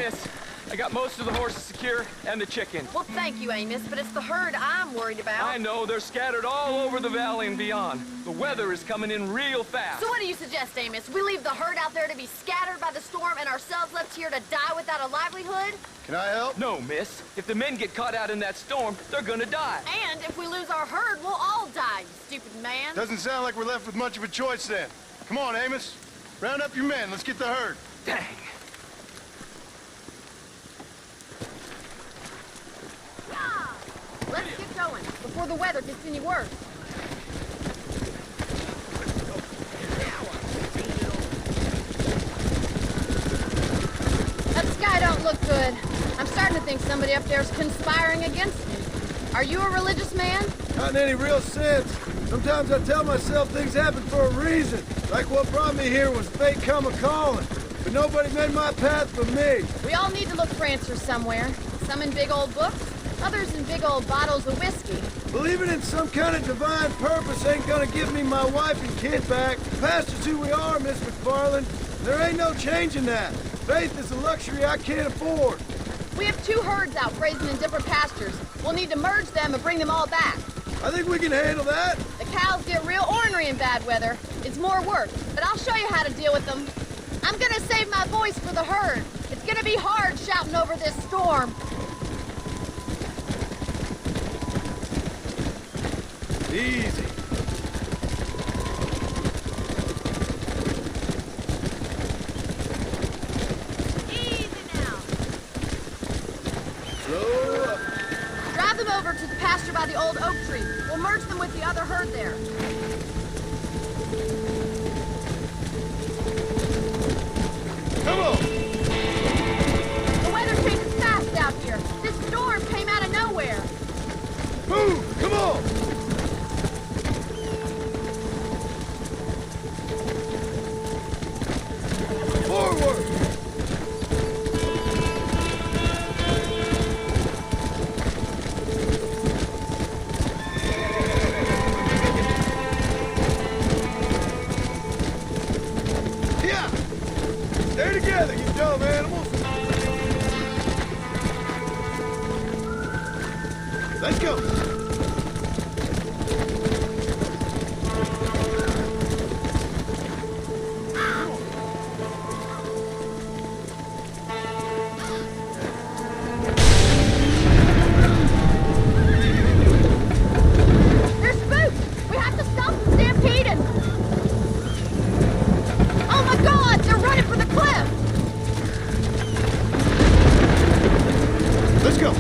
miss. I got most of the horses secure and the chickens. Well, thank you, Amos, but it's the herd I'm worried about. I know, they're scattered all over the valley and beyond. The weather is coming in real fast. So what do you suggest, Amos? We leave the herd out there to be scattered by the storm and ourselves left here to die without a livelihood? Can I help? No, miss. If the men get caught out in that storm, they're gonna die. And if we lose our herd, we'll all die, you stupid man. Doesn't sound like we're left with much of a choice then. Come on, Amos. Round up your men. Let's get the herd. Dang. Let's get going, before the weather gets any worse. That sky don't look good. I'm starting to think somebody up there is conspiring against me. Are you a religious man? Not in any real sense. Sometimes I tell myself things happen for a reason. Like what brought me here was fate come a-calling. But nobody made my path for me. We all need to look for answers somewhere. Some in big old books, others in big old bottles of whiskey. Believing in some kind of divine purpose ain't gonna give me my wife and kid back. The past is who we are, Miss McFarland. There ain't no changing that. Faith is a luxury I can't afford. We have 2 herds out grazing in different pastures. We'll need to merge them and bring them all back. I think we can handle that. The cows get real ornery in bad weather. It's more work, but I'll show you how to deal with them. I'm gonna save my voice for the herd. It's gonna be hard shouting over this storm. Easy. Easy now. Slow up. Drive them over to the pasture by the old oak tree. We'll merge them with the other herd there. Come on. The weather changes fast out here. This storm came out of nowhere. Move! Come on! Forward! Yeah! Stay together, you dumb animals! Let's go! They're spooked! We have to stop them stampeding! Oh my God! They're running for the cliff! Let's go!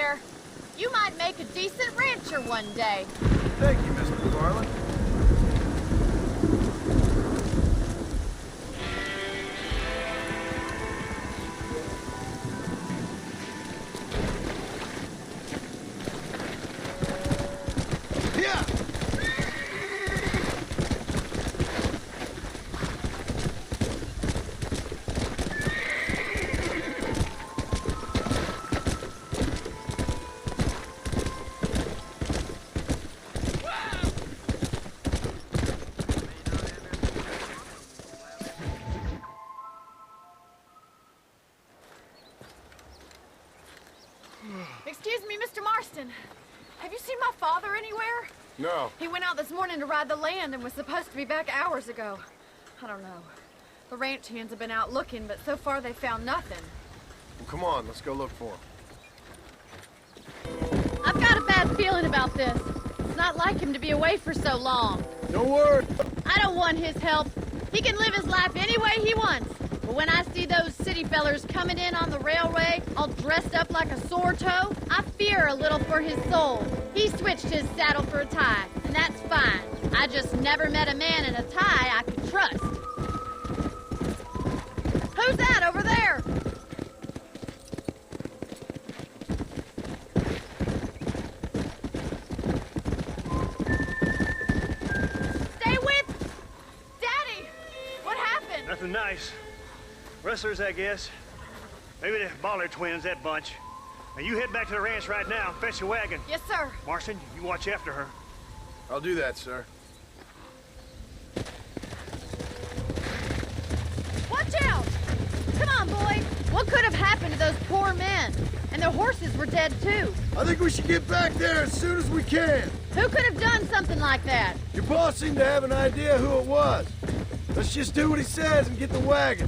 there. You might make a decent rancher one day. Thank you, Miss McFarland. Excuse me, Mr. Marston. Have you seen my father anywhere? No. He went out this morning to ride the land and was supposed to be back hours ago. I don't know. The ranch hands have been out looking, but so far they found nothing. Well, come on, let's go look for him. I've got a bad feeling about this. It's not like him to be away for so long. Don't worry. I don't want his help. He can live his life any way he wants. But when I see those city fellers coming in on the railway, all dressed up like a sore toe, I fear a little for his soul. He switched his saddle for a tie, and that's fine. I just never met a man in a tie I could trust. Who's that over there? Stay with... Daddy! What happened? Nothing nice. Rustlers, I guess. Maybe the Baller twins, that bunch. Now you head back to the ranch right now and fetch a wagon. Yes, sir. Marston, you watch after her. I'll do that, sir. Watch out! Come on, boy. What could have happened to those poor men? And their horses were dead, too. I think we should get back there as soon as we can. Who could have done something like that? Your boss seemed to have an idea who it was. Let's just do what he says and get the wagon.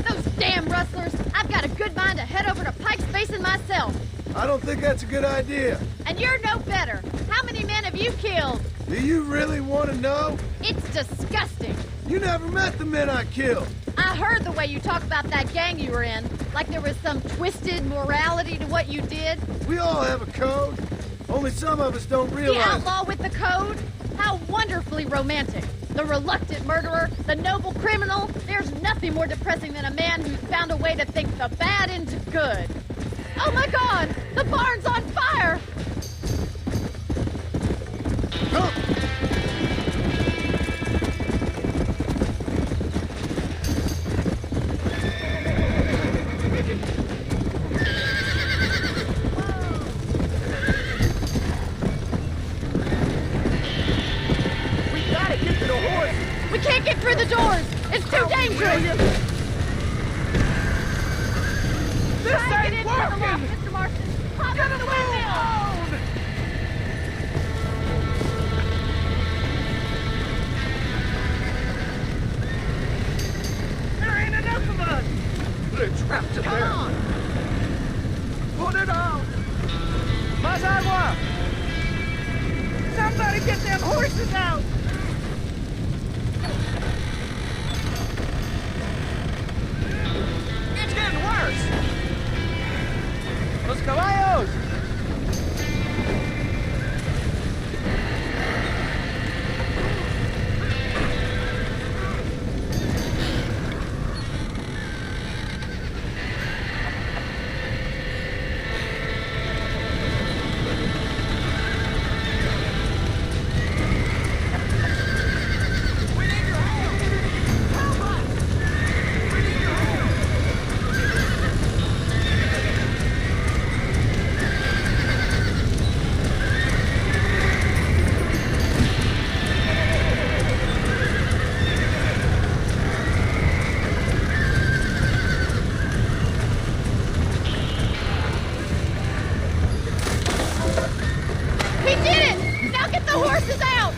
Those damn rustlers! I've got a good mind to head over to Pike's Basin myself. I don't think that's a good idea. And you're no better. How many men have you killed? Do you really want to know? It's disgusting. You never met the men I killed. I heard the way you talk about that gang you were in, like there was some twisted morality to what you did. We all have a code. Only some of us don't The realize. outlaw with the code? How wonderfully romantic. The reluctant murderer, the noble criminal. There's nothing more depressing than a man who's found a way to think the bad into good. Oh my God! The barn's on fire! Come. We can't get through the doors! It's too dangerous! This Try and get ain't in through the working! lock, Mr. Marston! Hop Get into a the move windmill! on! There ain't enough of us! They're trapped up Come there. on! Put it on! Más agua! Somebody get them horses out! It's getting worse! Los caballos! We need your help! Help us! We need your help! He did it! Now get the horses out!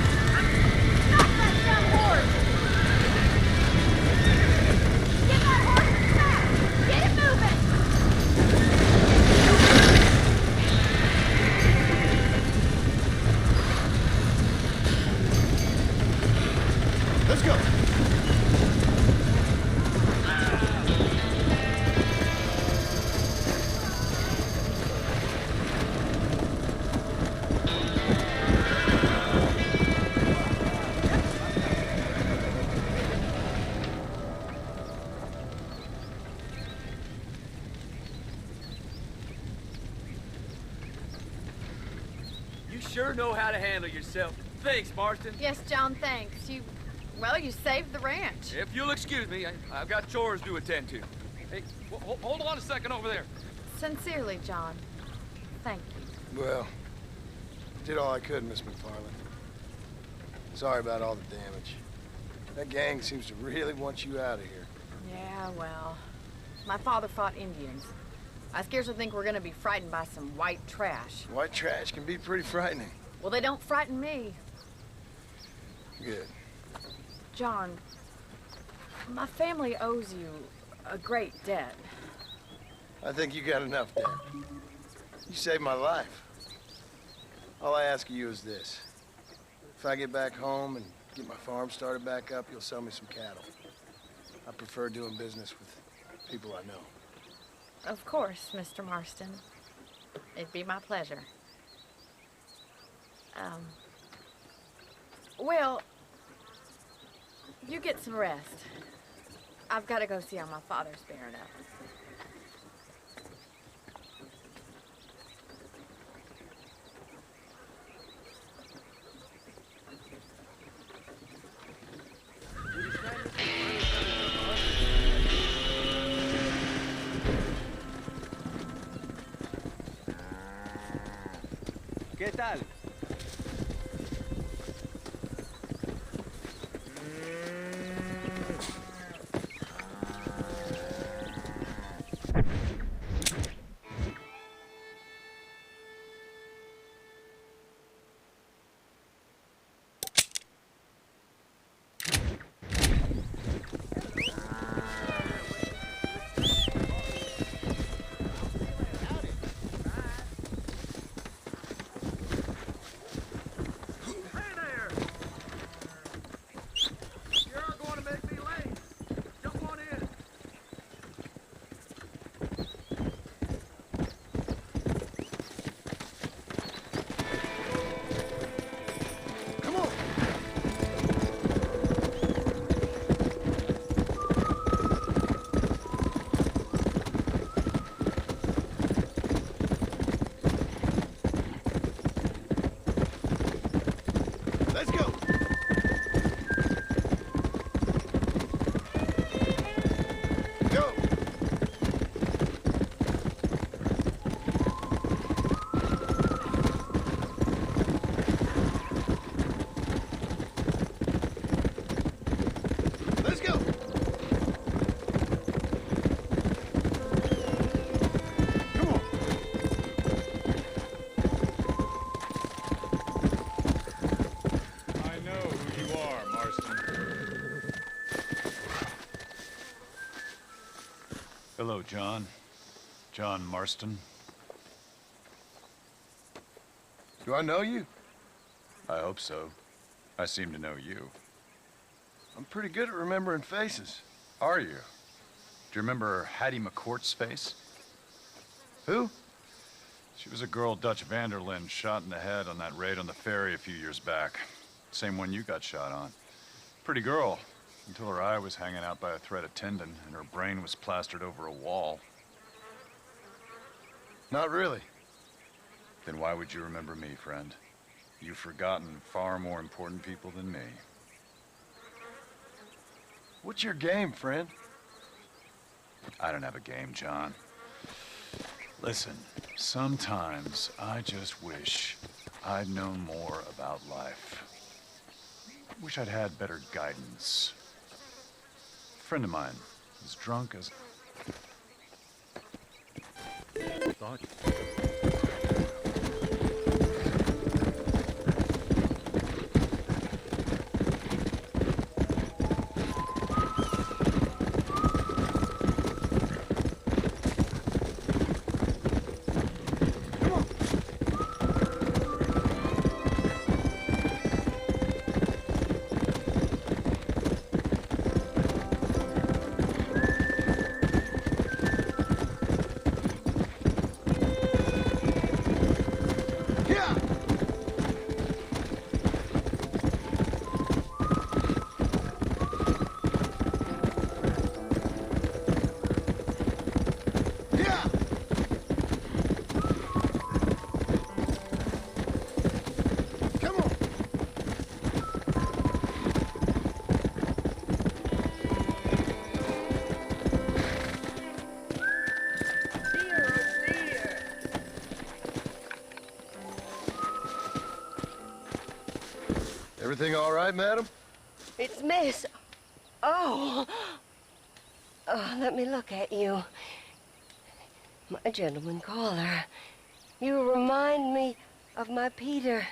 Stop that dumb horse! Get that horse back! Get it moving! Let's go. Sure know how to handle yourself. Thanks, Marston. Yes, John, thanks. Well, you saved the ranch. If you'll excuse me, I've got chores to attend to. Hey, hold on a second over there. Sincerely, John. Thank you. Well, did all I could, Miss McFarland. Sorry about all the damage. That gang seems to really want you out of here. Yeah, well, my father fought Indians. I scarcely think we're gonna be frightened by some white trash. White trash can be pretty frightening. Well, they don't frighten me. Good. John, my family owes you a great debt. I think you got enough debt. You saved my life. All I ask of you is this. If I get back home and get my farm started back up, you'll sell me some cattle. I prefer doing business with people I know. Of course, Mr. Marston. It'd be my pleasure. Well, you get some rest. I've got to go see how my father's bearing up. ¿Qué tal? Hello, John. John Marston. Do I know you? I hope so. I seem to know you. I'm pretty good at remembering faces. Are you? Do you remember Hattie McCourt's face? Who? She was a girl Dutch Vanderlyn shot in the head on that raid on the ferry a few years back. Same one you got shot on. Pretty girl, until her eye was hanging out by a thread of tendon and her brain was plastered over a wall. Not really. Then why would you remember me, friend? You've forgotten far more important people than me. What's your game, friend? I don't have a game, John. Listen, sometimes I just wish I'd known more about life. Wish I'd had better guidance. A friend of mine was drunk as... thought. Everything all right, madam? It's Miss... Oh. Oh, let me look at you. My gentleman caller. You remind me of my Peter.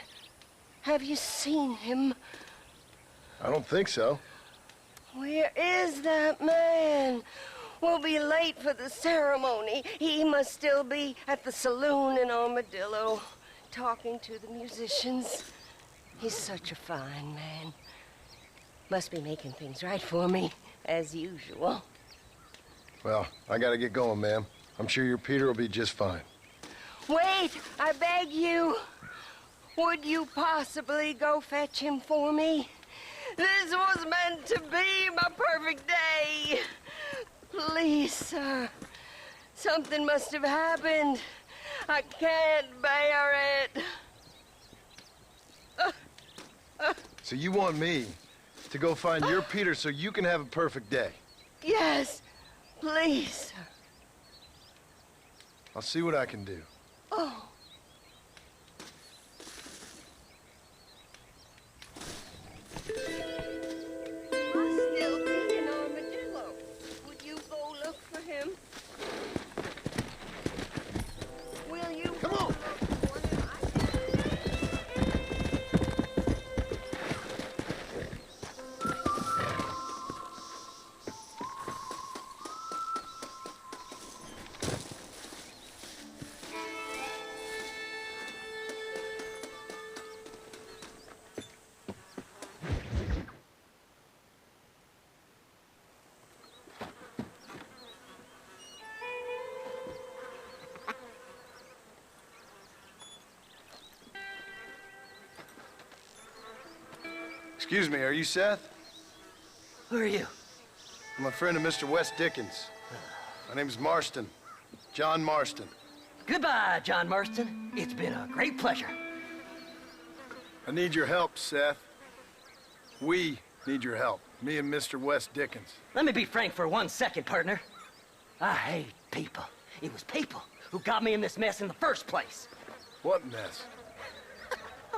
Have you seen him? I don't think so. Where is that man? We'll be late for the ceremony. He must still be at the saloon in Armadillo, talking to the musicians. He's such a fine man. Must be making things right for me, as usual. Well, I gotta get going, ma'am. I'm sure your Peter will be just fine. Wait, I beg you. Would you possibly go fetch him for me? This was meant to be my perfect day. Please, sir. Something must have happened. I can't bear it. So you want me to go find your Peter so you can have a perfect day? Yes, please, sir. I'll see what I can do. Oh. Must still be in Armadillo. Would you go look for him? Will you? Come on. Excuse me, are you Seth? Who are you? I'm a friend of Mr. West Dickens. My name's Marston. John Marston. Goodbye, John Marston. It's been a great pleasure. I need your help, Seth. We need your help. Me and Mr. West Dickens. Let me be frank for 1 second, partner. I hate people. It was people who got me in this mess in the first place. What mess?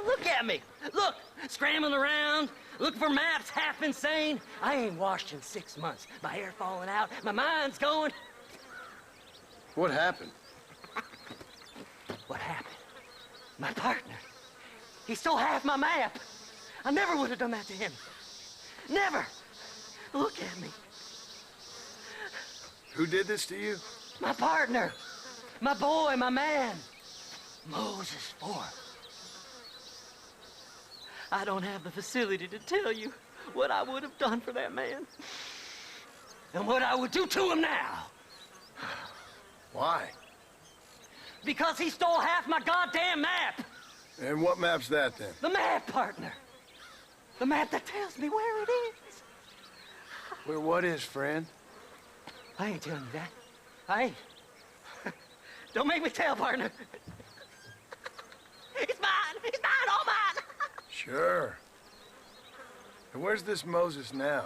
Look at me. Look, scrambling around, looking for maps, half insane. I ain't washed in 6 months. My hair falling out, my mind's going. What happened? What happened? My partner. He stole half my map. I never would have done that to him. Never. Look at me. Who did this to you? My partner. My boy, my man. Moses Ford. I don't have the facility to tell you what I would have done for that man. And what I would do to him now. Why? Because he stole half my goddamn map. And what map's that, then? The map, partner. The map that tells me where it is. Where what is, friend? I ain't telling you that. I ain't. Don't make me tell, partner. It's mine. It's mine, all mine. Sure. And where's this Moses now?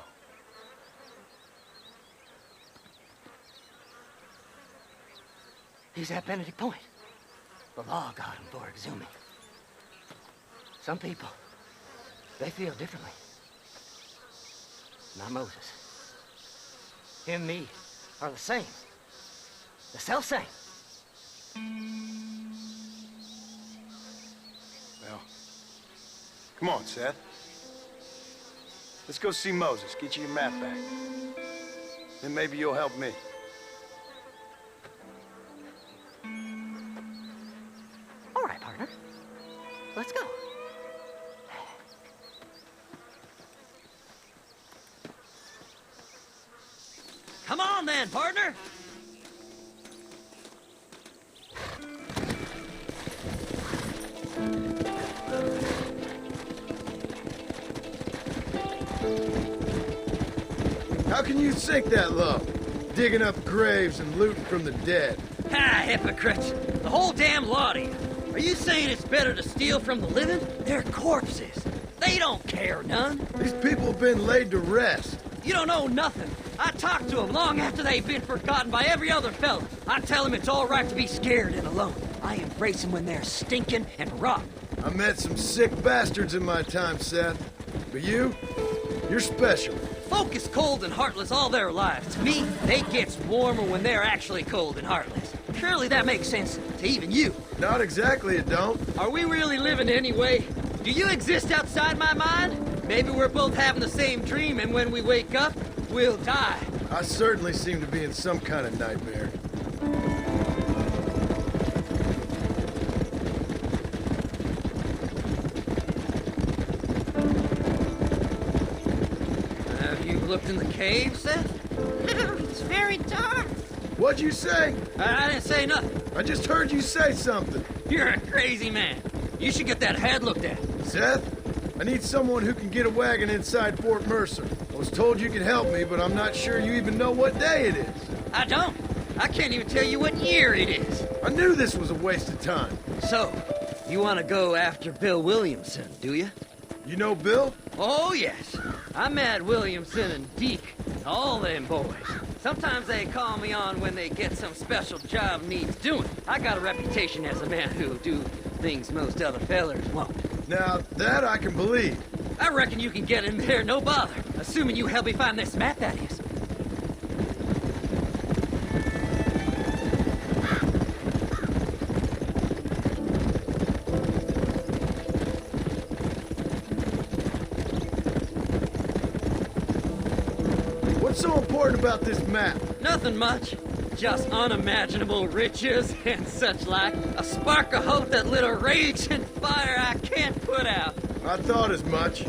He's at Benedict Point. The law got him for exhuming. Some people, they feel differently. Not Moses. Him and me are the same. The self-same. Well, come on, Seth. Let's go see Moses, get you your map back. Then maybe you'll help me. All right, partner. Let's go. Come on then, partner. How can you sink that low? Digging up graves and looting from the dead. Ah, hypocrites. The whole damn lot of you. Are you saying it's better to steal from the living? They're corpses. They don't care none. These people have been laid to rest. You don't know nothing. I talk to them long after they've been forgotten by every other fella. I tell them it's all right to be scared and alone. I embrace them when they're stinking and rotten. I met some sick bastards in my time, Seth. But you're special. Folk is cold and heartless all their lives. To me, they gets warmer when they're actually cold and heartless. Surely that makes sense to even you. Not exactly, it don't. Are we really living anyway? Do you exist outside my mind? Maybe we're both having the same dream, and when we wake up, we'll die. I certainly seem to be in some kind of nightmare. Have you looked in the cave, Seth? It's very dark. What'd you say? I didn't say nothing. I just heard you say something. You're a crazy man. You should get that head looked at. Seth, I need someone who can get a wagon inside Fort Mercer. I was told you could help me, but I'm not sure you even know what day it is. I don't. I can't even tell you what year it is. I knew this was a waste of time. So, you want to go after Bill Williamson, do you? You know Bill? Oh, yes. I met Williamson and Deke, all them boys. Sometimes they call me on when they get some special job needs doing. I got a reputation as a man who'll do things most other fellers won't. Now, that I can believe. I reckon you can get in there, no bother. Assuming you help me find this map, that is. What's so important about this map? Nothing much. Just unimaginable riches and such like. A spark of hope that lit a raging fire I can't put out. I thought as much.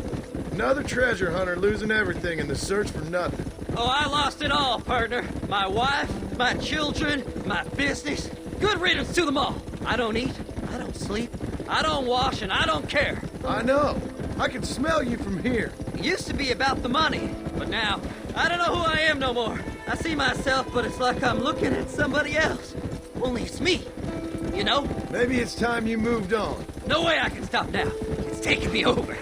Another treasure hunter losing everything in the search for nothing. Oh, I lost it all, partner. My wife, my children, my business. Good riddance to them all. I don't eat, I don't sleep, I don't wash, and I don't care. I know. I can smell you from here. It used to be about the money, but now, I don't know who I am no more. I see myself, but it's like I'm looking at somebody else. Only it's me, you know? Maybe it's time you moved on. No way I can stop now. It's taking me over.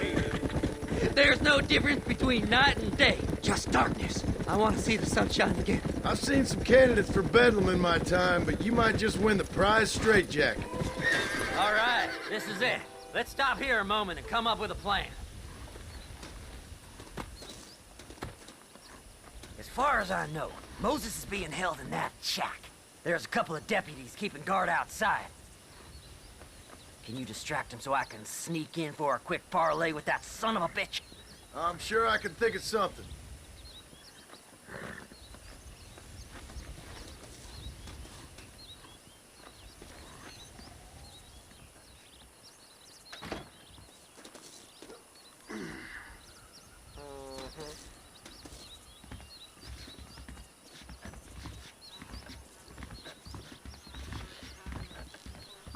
There's no difference between night and day, just darkness. I want to see the sunshine again. I've seen some candidates for Bedlam in my time, but you might just win the prize straitjacket. All right, this is it. Let's stop here a moment and come up with a plan. As far as I know, Moses is being held in that shack. There's a couple of deputies keeping guard outside. Can you distract him so I can sneak in for a quick parlay with that son of a bitch? I'm sure I can think of something.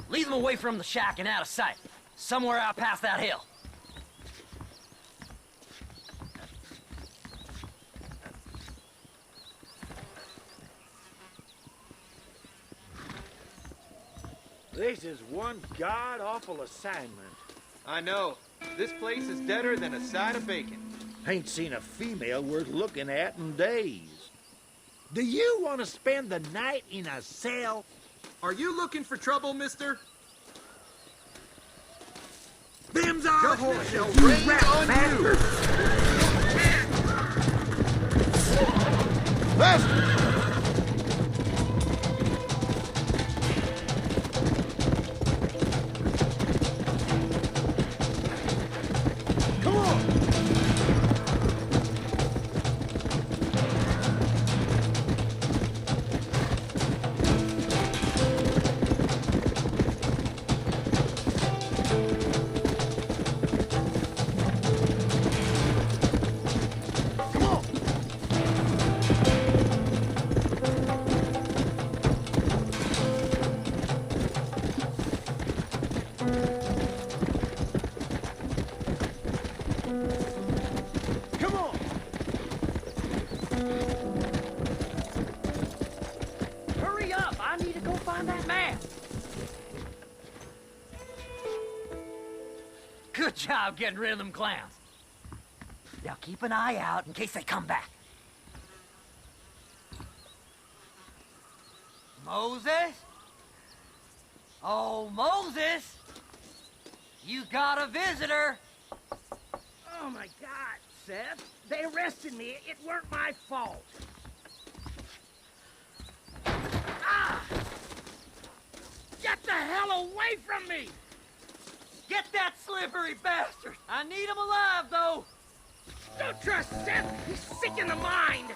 Lead them away from the shack and out of sight. Somewhere out past that hill. This is one god-awful assignment. I know. This place is deader than a side of bacon. Ain't seen a female worth looking at in days. Do you want to spend the night in a cell? Are you looking for trouble, mister? Them's our horse shall you rain rat on bastard. Faster! Come on! Come on! Come on! Hurry up! I need to go find that man. Good job getting rid of them clowns. Now keep an eye out in case they come back. Moses? Oh, Moses! You got a visitor! Oh my God, Seth. They arrested me. It weren't my fault. Ah! Get the hell away from me! Get that slippery bastard! I need him alive, though! Don't trust Seth! He's sick in the mind!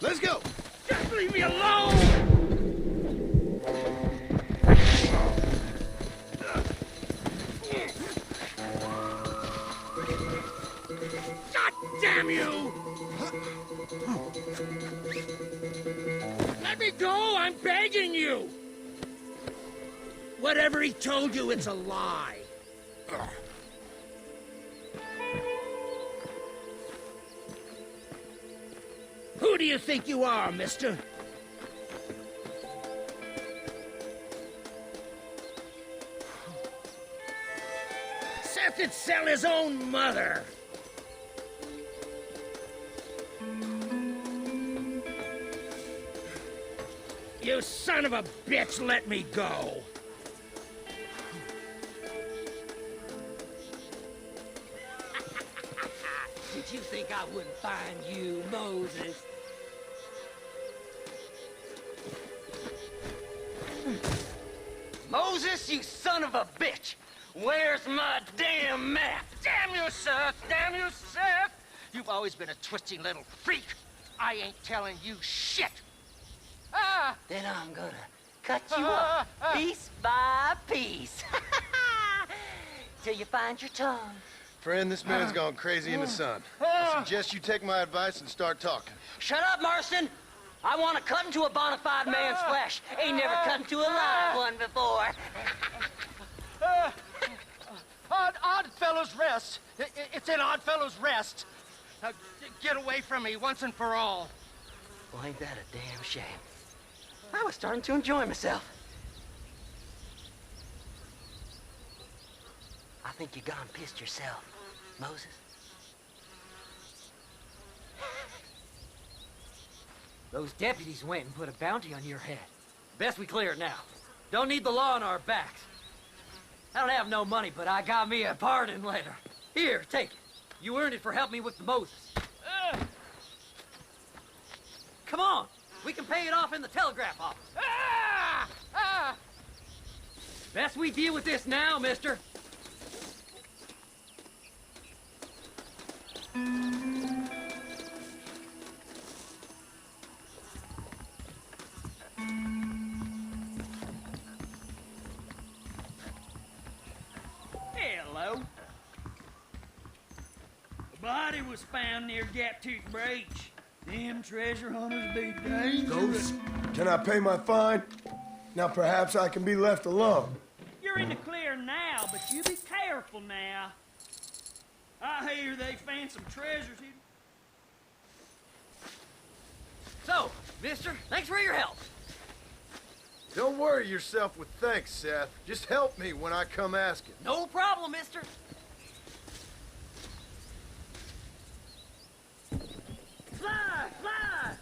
Let's go! Just leave me alone! God damn you! Let me go! I'm begging you! Whatever he told you, it's a lie. Who do you think you are, mister? Seth could sell his own mother. You son of a bitch, let me go. Did you think I wouldn't find you, Moses? Moses, you son of a bitch! Where's my damn map? Damn you, Seth! Damn you, Seth! You've always been a twisty little freak. I ain't telling you shit. Ah! Then I'm gonna cut you up piece by piece. Till you find your tongue. Friend, this man's gone crazy in the sun. I suggest you take my advice and start talking. Shut up, Marston! I want to cut into a bona fide man's flesh. Ain't never cut into a live one before. Oddfellows Rest. It's in Oddfellows Rest. Now, get away from me once and for all. Well, ain't that a damn shame? I was starting to enjoy myself. I think you gone pissed yourself, Moses. Those deputies went and put a bounty on your head. Best we clear it now. Don't need the law on our backs. I don't have no money, but I got me a pardon letter. Here, take it. You earned it for helping me with the Moses. Come on. We can pay it off in the telegraph office. Best we deal with this now, mister. Hello. A body was found near Gap-Tooth Breach. Them treasure hunters be dangerous. Can I pay my fine? Now perhaps I can be left alone. You're in the clear now, but you be careful now. I hear they found some treasures here. So, mister, thanks for your help. Don't worry yourself with thanks, Seth. Just help me when I come asking. No problem, mister. Fly! Fly!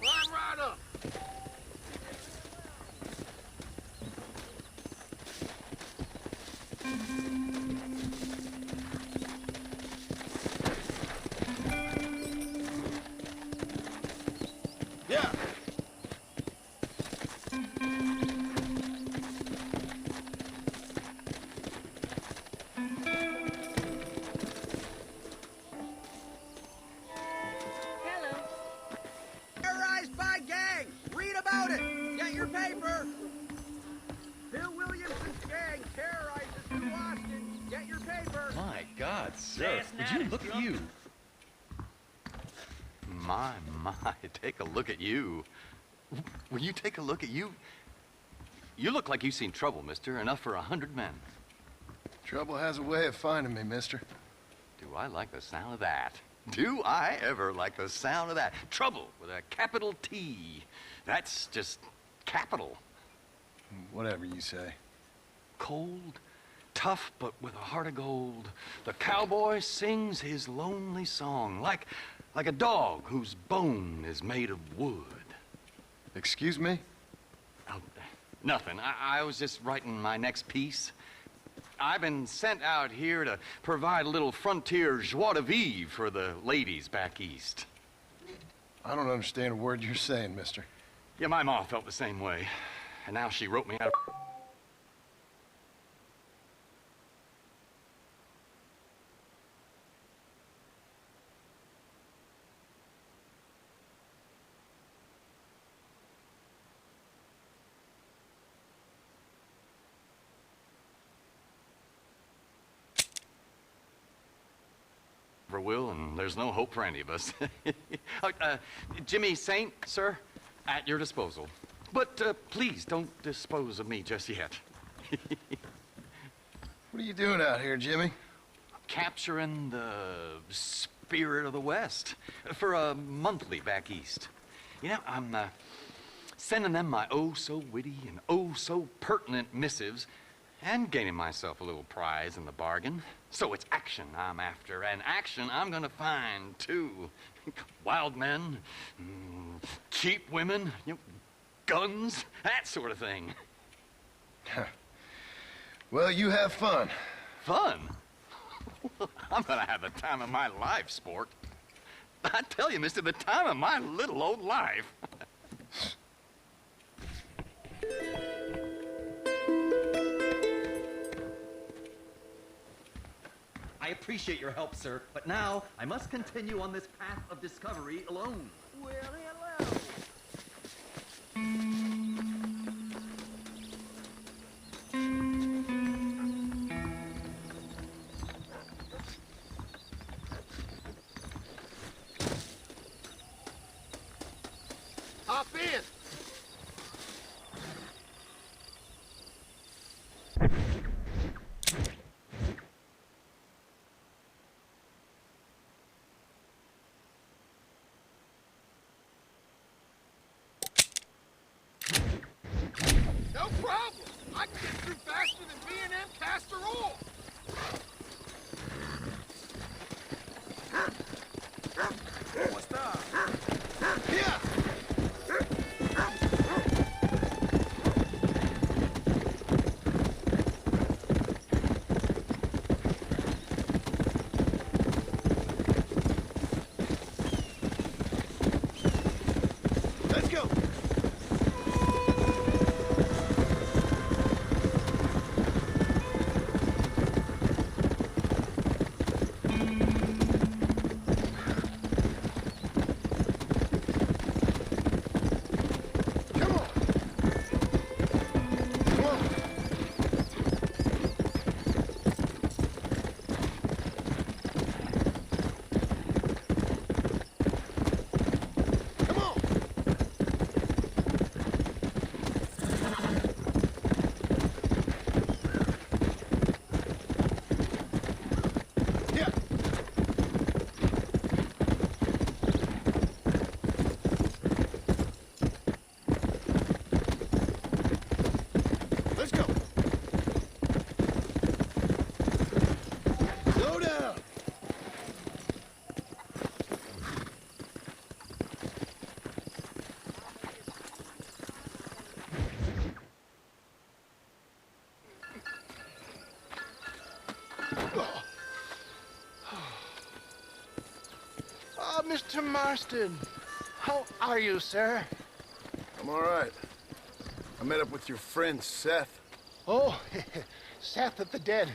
Climb right up. Yeah. Terrorized by gang! Read about it! Get your paper! Bill Williamson's gang terrorizes New Austin. Get your paper! My God, sir, Last would night you it look at jumped- you? My, take a look at you. Will you take a look at you? You look like you've seen trouble, mister. Enough for 100 men. Trouble has a way of finding me, mister. Do I like the sound of that? Do I ever like the sound of that? Trouble with a capital T. That's just capital. Whatever you say. Cold, tough but with a heart of gold. The cowboy sings his lonely song like a dog whose bone is made of wood. Excuse me? Oh, nothing. I was just writing my next piece. I've been sent out here to provide a little frontier joie de vivre for the ladies back east. I don't understand a word you're saying, mister. Yeah, my ma felt the same way. And now she wrote me out a... will, and there's no hope for any of us. Jimmy Saint, sir, at your disposal. But please don't dispose of me just yet. What are you doing out here, Jimmy? Capturing the spirit of the West for a monthly back east. You know, I'm sending them my oh-so-witty and oh-so-pertinent missives and gaining myself a little prize in the bargain. So it's action I'm after, and action I'm gonna find, too. Wild men, cheap women, you know, guns, that sort of thing. Well, you have fun. Fun? I'm gonna have the time of my life, sport. I tell you, mister, the time of my little old life. I appreciate your help, sir, but now I must continue on this path of discovery alone. Well, hello. Hop in. No problem. I can get through faster than B&M Castor Oil. What's that? Yeah. Let's go. Mr. Marston, how are you, sir? I'm all right. I met up with your friend, Seth. Oh, Seth of the Dead.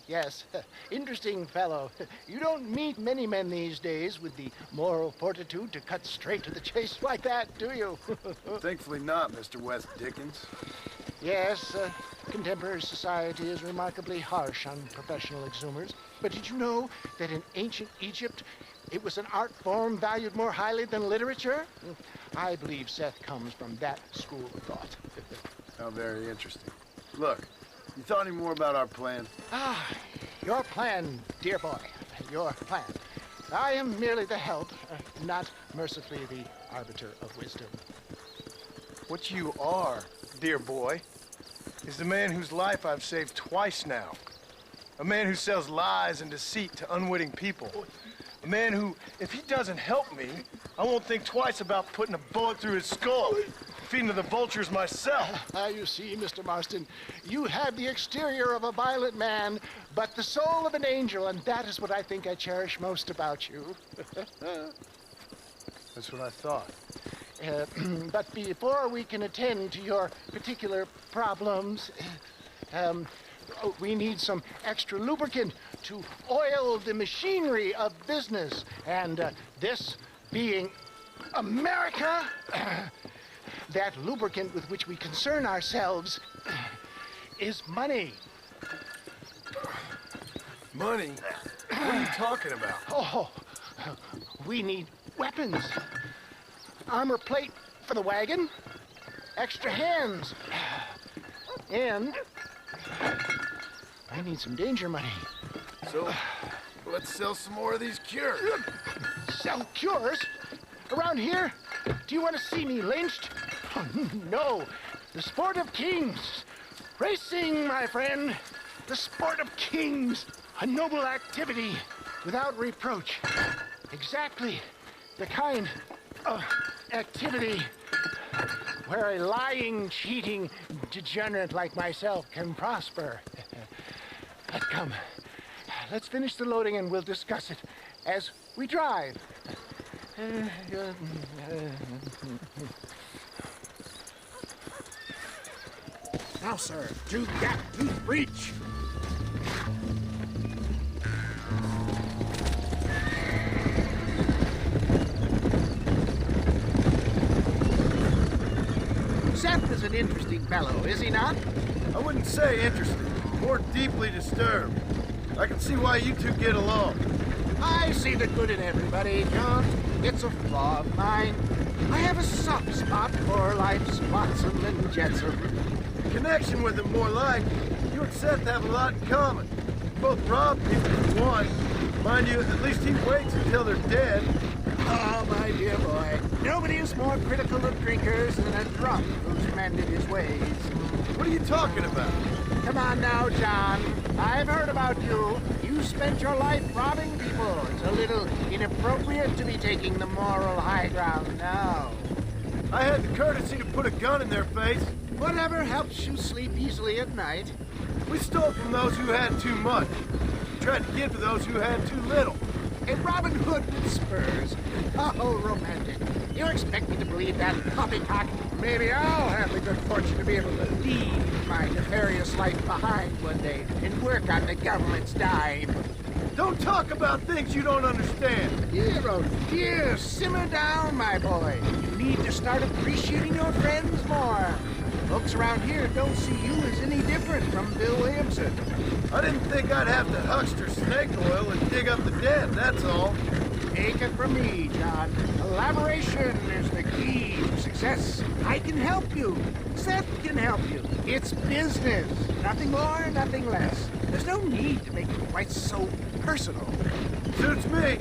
Yes, interesting fellow. You don't meet many men these days with the moral fortitude to cut straight to the chase like that, do you? Thankfully not, Mr. West Dickens. Yes, contemporary society is remarkably harsh on professional exhumers. But did you know that in ancient Egypt, it was an art form valued more highly than literature? I believe Seth comes from that school of thought. How very interesting. Look, you thought any more about our plan? Ah, your plan, dear boy, your plan. I am merely the help, not mercifully the arbiter of wisdom. What you are, dear boy, is the man whose life I've saved twice now. A man who sells lies and deceit to unwitting people. A man who, if he doesn't help me, I won't think twice about putting a bullet through his skull, feeding to the vultures myself. You see, Mr. Marston, you have the exterior of a violent man, but the soul of an angel, and that is what I think I cherish most about you. That's what I thought. But before we can attend to your particular problems, we need some extra lubricant to oil the machinery of business. And this being America, that lubricant with which we concern ourselves is money. Money? What are you talking about? Oh, we need weapons. Armor plate for the wagon, extra hands, and I need some danger money. So, let's sell some more of these cures. Sell cures? Around here? Do you want to see me lynched? Oh, no. The sport of kings. Racing, my friend. The sport of kings. A noble activity without reproach. Exactly the kind of activity where a lying, cheating degenerate like myself can prosper. But come, let's finish the loading and we'll discuss it as we drive. Now, sir, to that tooth breach. Seth is an interesting fellow, is he not? I wouldn't say interested, more deeply disturbed. I can see why you two get along. I see the good in everybody, John. It's a flaw of mine. I have a soft spot for life's flotsam and jetsam. Connection with him, more like. You and Seth have a lot in common. You both rob people for one. Mind you, at least he waits until they're dead. Oh, my dear boy. Nobody is more critical of drinkers than a drunk who's mended his ways. What are you talking about? Come on now, John. I've heard about you. You spent your life robbing people. It's a little inappropriate to be taking the moral high ground now. I had the courtesy to put a gun in their face. Whatever helps you sleep easily at night. We stole from those who had too much. We tried to give to those who had too little. A Robin Hood with spurs. Oh, romantic. You expect me to believe that poppycock? Maybe I'll have the good fortune to be able to leave my nefarious life behind one day and work on the government's dime. Don't talk about things you don't understand. Dear, oh dear, simmer down, my boy. You need to start appreciating your friends more. Folks around here don't see you as any different from Bill Williamson. I didn't think I'd have to huckster snake oil and dig up the dead, that's all. Take it from me, John. Collaboration is the key to success. I can help you. Seth can help you. It's business. Nothing more, nothing less. There's no need to make it quite so personal. Suits me.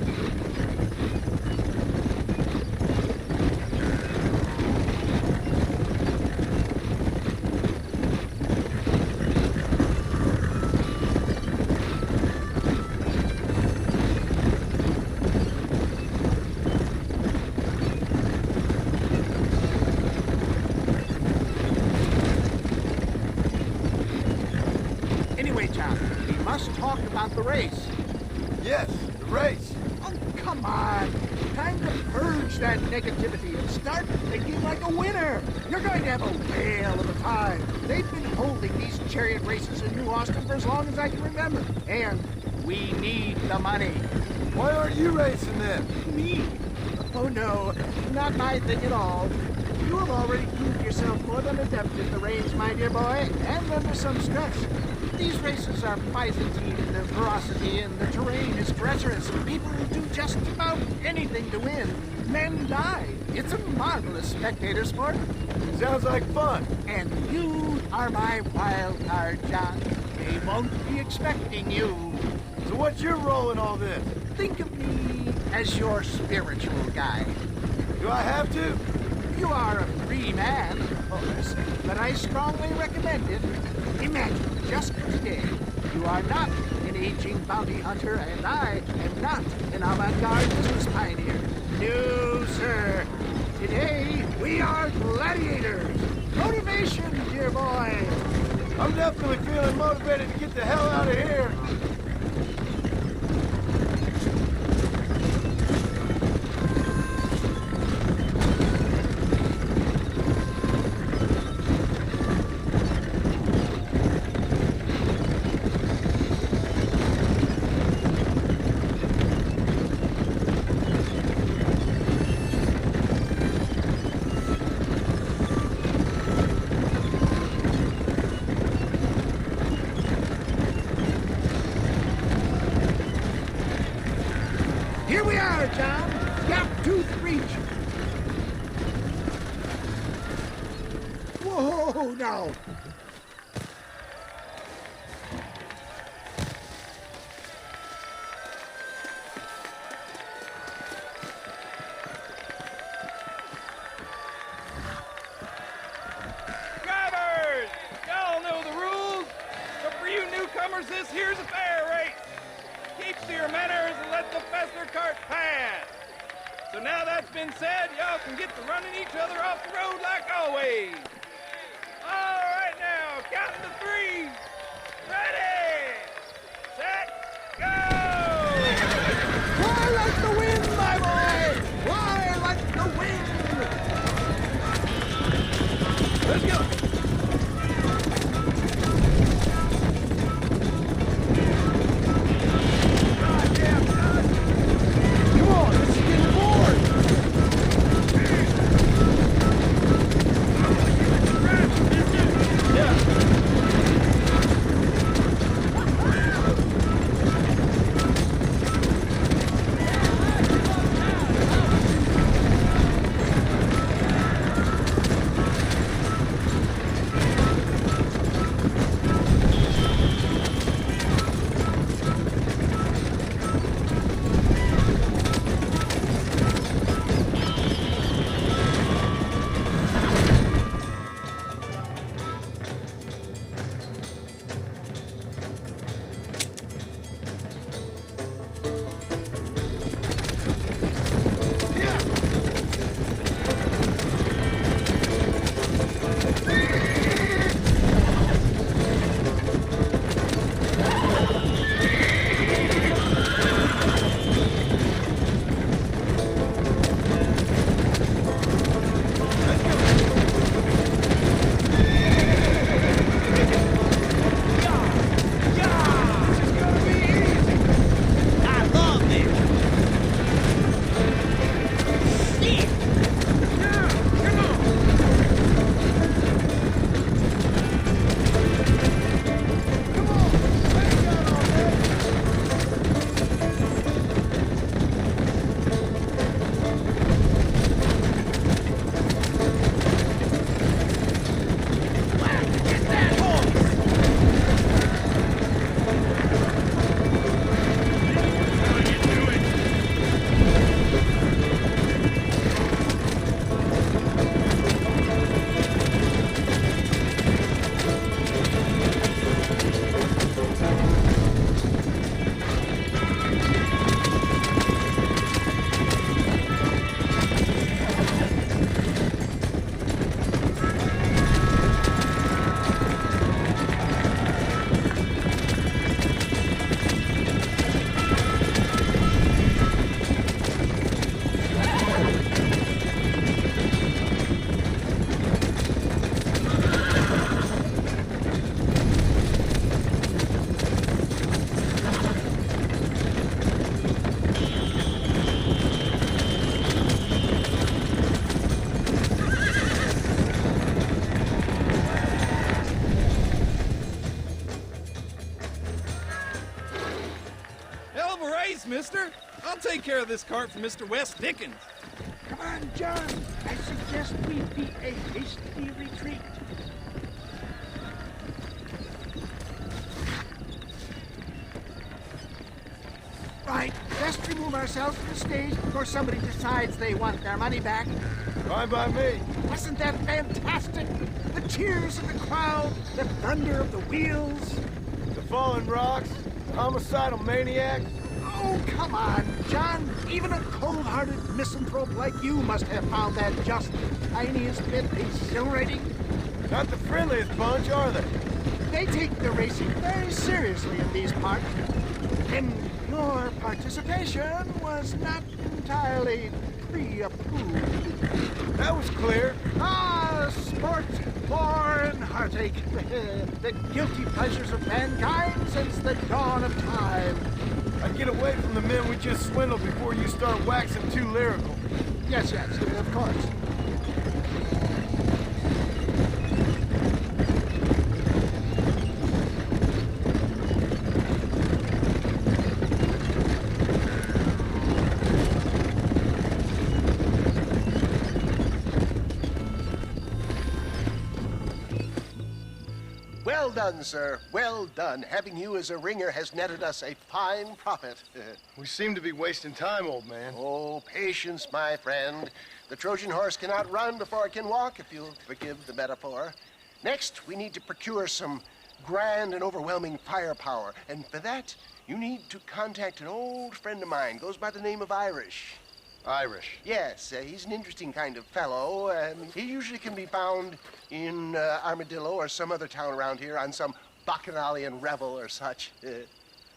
The race. Yes, the race. Oh, come on. Time to purge that negativity and start thinking like a winner. You're going to have a whale of a time. They've been holding these chariot races in New Austin for as long as I can remember. And we need the money. Why aren't you racing then? Me? Oh, no. Not my thing at all. You have already proved yourself more than adept in the range, my dear boy, and under some stress. These races are Byzantine in their ferocity, and the terrain is treacherous, and people will do just about anything to win. Men die. It's a marvelous spectator sport. Sounds like fun. And you are my wild card, John. They won't be expecting you. So what's your role in all this? Think of me as your spiritual guide. Do I have to? You are a free man, of course, but I strongly recommend it. Imagine, just for today, you are not aging bounty hunter, and I am not an avant-garde business pioneer. No, sir. Today, we are gladiators. Motivation, dear boy. I'm definitely feeling motivated to get the hell out of here. Here we are, John. Gap tooth reach. Whoa, no. Drivers! Y'all know the rules. But for you newcomers, this here's a fair race. Keep to your manners and let the fester cart pass. So now that's been said, y'all can get to running each other off the road like always. All right now, counting to three. Ready, set, go! Fly like the wind, my boy! Fly like the wind! Let's go! mister. I'll take care of this cart for Mr. West Dickens. Come on, John. I suggest we beat a hasty retreat. Right, best remove ourselves from the stage before somebody decides they want their money back. Fine by me. Wasn't that fantastic? The cheers of the crowd, the thunder of the wheels. The falling rocks, Homicidal maniac? Oh, come on, John. Even a cold-hearted misanthrope like you must have found that just the tiniest bit exhilarating. Not the friendliest bunch, are they? They take the racing very seriously in these parts. And your participation was not entirely pre-approved. That was clear. Ah, sport, war, and heartache. The guilty pleasures of mankind since the dawn of time. I'd get away from the men we just swindled before you start waxing too lyrical. Yes, of course. Well done, sir. Well done. Having you as a ringer has netted us a fine profit. We seem to be wasting time, old man. Oh, patience, my friend. The Trojan horse cannot run before it can walk, if you'll forgive the metaphor. Next, we need to procure some grand and overwhelming firepower. And for that, you need to contact an old friend of mine. Goes by the name of Irish. Irish? Yes, he's an interesting kind of fellow. He usually can be found in Armadillo or some other town around here on some bacchanalian revel or such.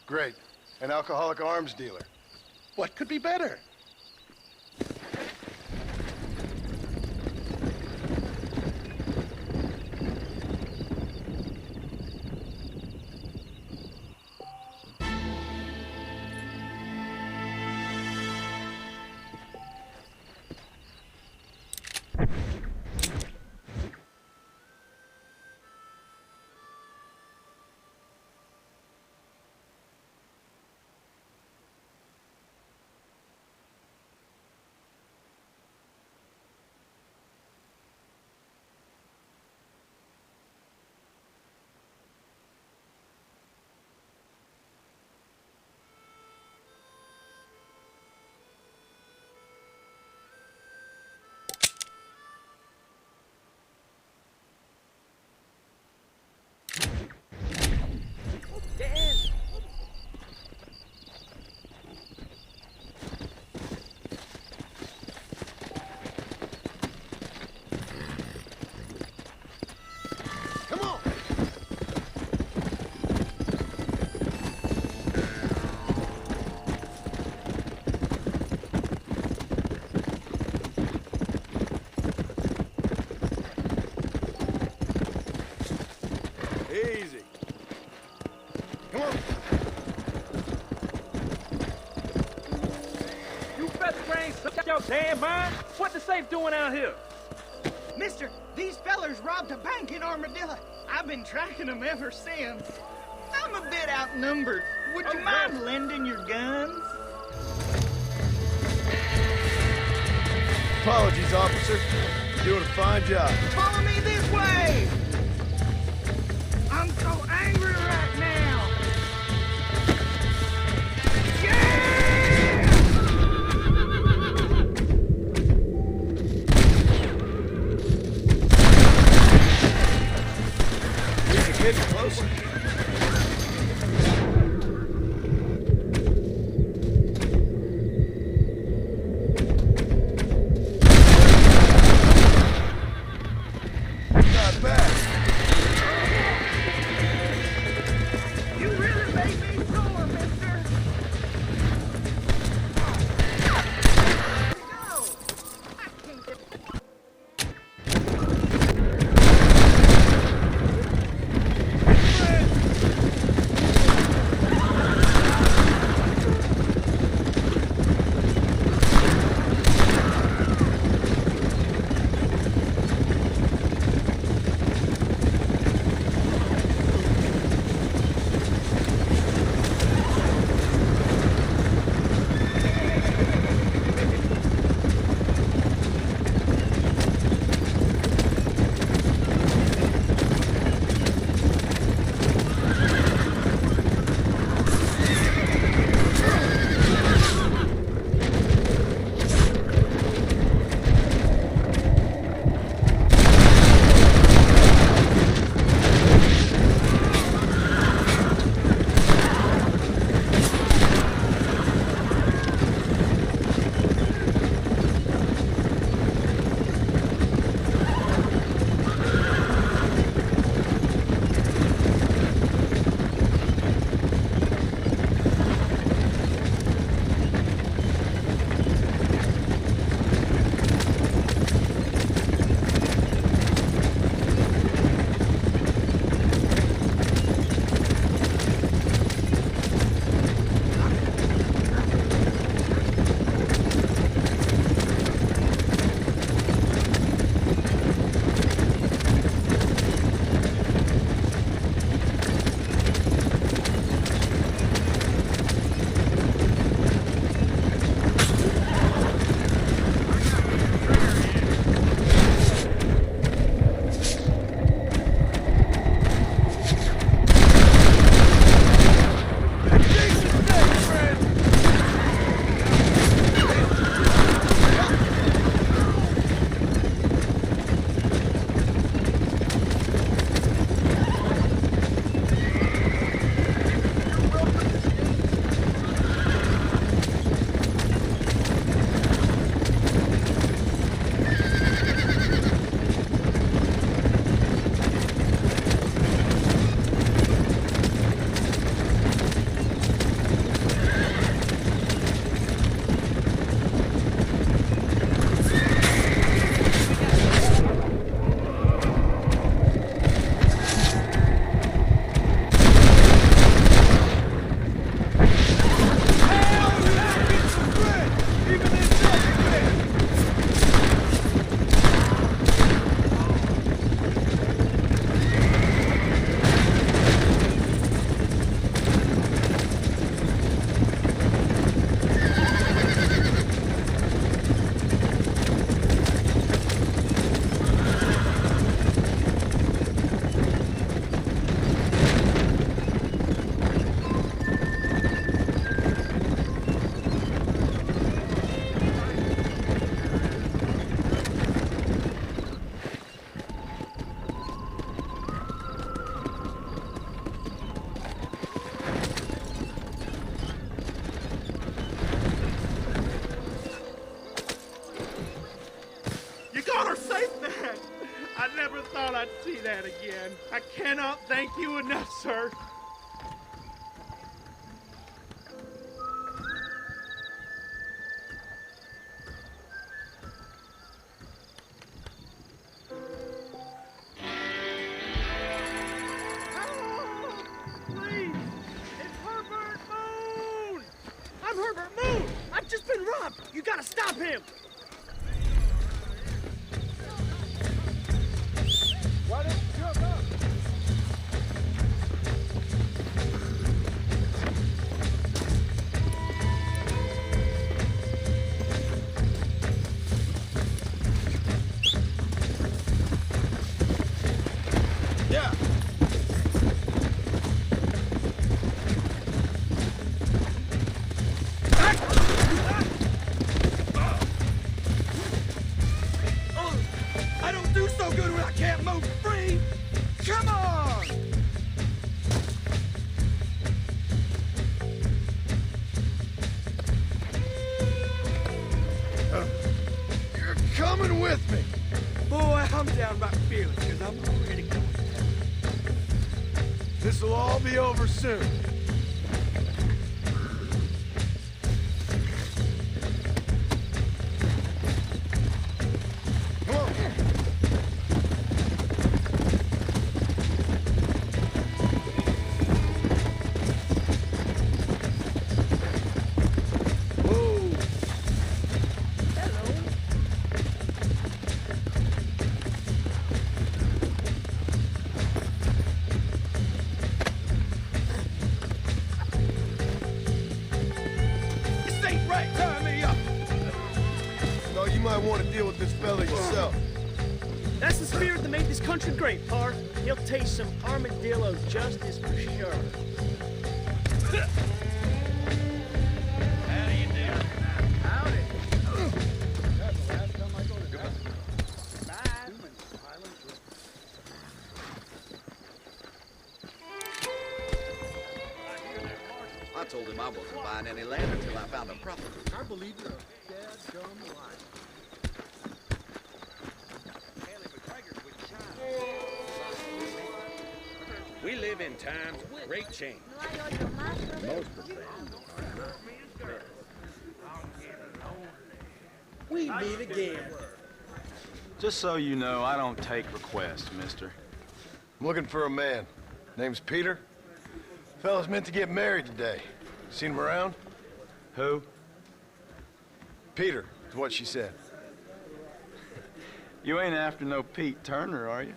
Great. An alcoholic arms dealer. What could be better? Damn mind? What the safe doing out here? Mister, these fellers robbed a bank in Armadillo. I've been tracking them ever since. I'm a bit outnumbered. Would you mind lending your guns? Apologies, officer. You're doing a fine job. Follow me this way! I'm so angry right now! Getting closer. Not bad. thought I'd see that again. I cannot thank you enough, sir. Please! It's Herbert Moon! I'm Herbert Moon! I've just been robbed! You gotta stop him! Why don't you jump up? Yeah! I don't do so good when I can't move free! Come on! You're coming with me. Boy, I'm downright fearless because I'm already going. This'll all be over soon. Come on. This ain't right! Tie me up! No, you might want to deal with this fella yourself. That's the spirit that made this country great, Park. He'll taste some armadillo justice for sure. How do you do? Howdy. That's the last time I go to that. I told him I wasn't buying any land until I found a property. I believe you're a dead-dumb liar. We live in times of great change. Most of them are not. We meet again. Just so you know, I don't take requests, mister. I'm looking for a man. Name's Peter. Fella's meant to get married today. Seen him around? Who? Peter, is what she said. You ain't after no Pete Turner, are you?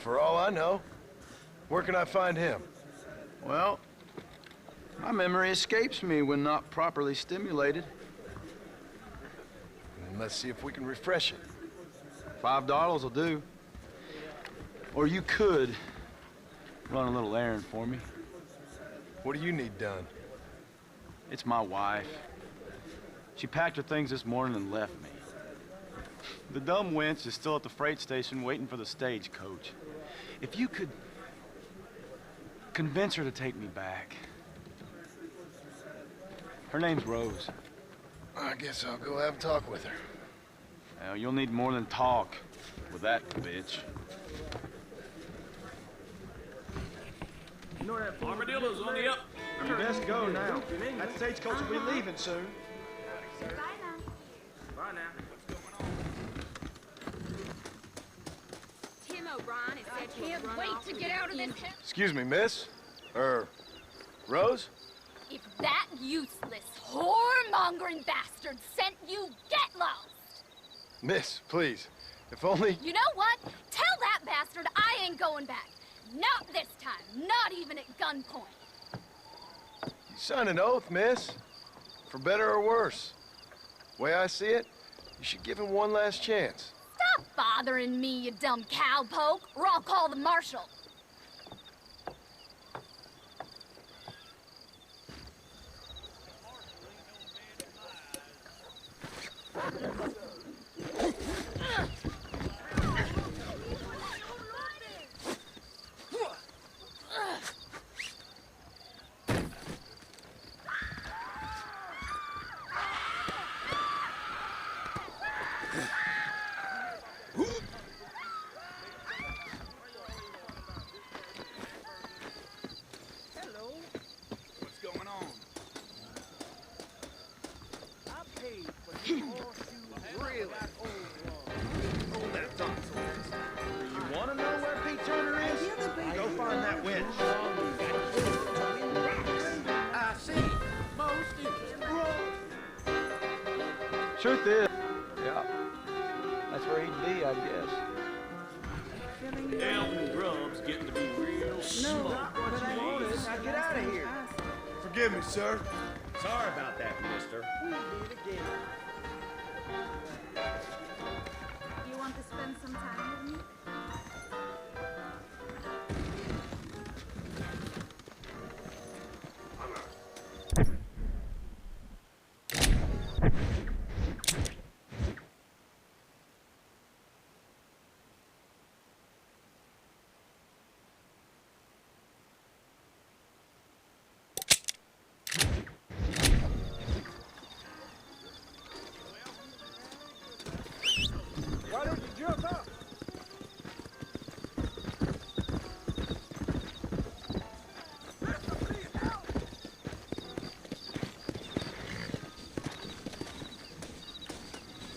For all I know. Where can I find him? Well, my memory escapes me when not properly stimulated. Let's see if we can refresh it. $5 will do. Or you could run a little errand for me. What do you need done? It's my wife. She packed her things this morning and left me. The dumb wench is still at the freight station waiting for the stagecoach. If you could convince her to take me back. Her name's Rose. I guess I'll go have a talk with her. Well, you'll need more than talk with that bitch. You know that armadillo's on the up. You best go now. That stagecoach will be leaving soon. Bye now. Tim O'Brien is said to have run off to get out of this town. Excuse me, miss? Rose? If that useless, whoremongering bastard sent you, get lost! Miss, please. If only... You know what? Tell that bastard I ain't going back. Not this time. Not even at gunpoint. You signed an oath, miss. For better or worse. Way I see it, you should give him one last chance. Stop bothering me, you dumb cowpoke, or I'll call the marshal. you. Hold that thought, soldiers. You want to know where Pete Turner is? Go find that winch. I see. Most interesting. Truth is, yeah, that's where he'd be, I guess. Elton Grubb's getting to be real smart. What I want is, now get out of here. Forgive me, sir. Sorry about that, mister. We did again. You want to spend some time with me? Why don't you jump up?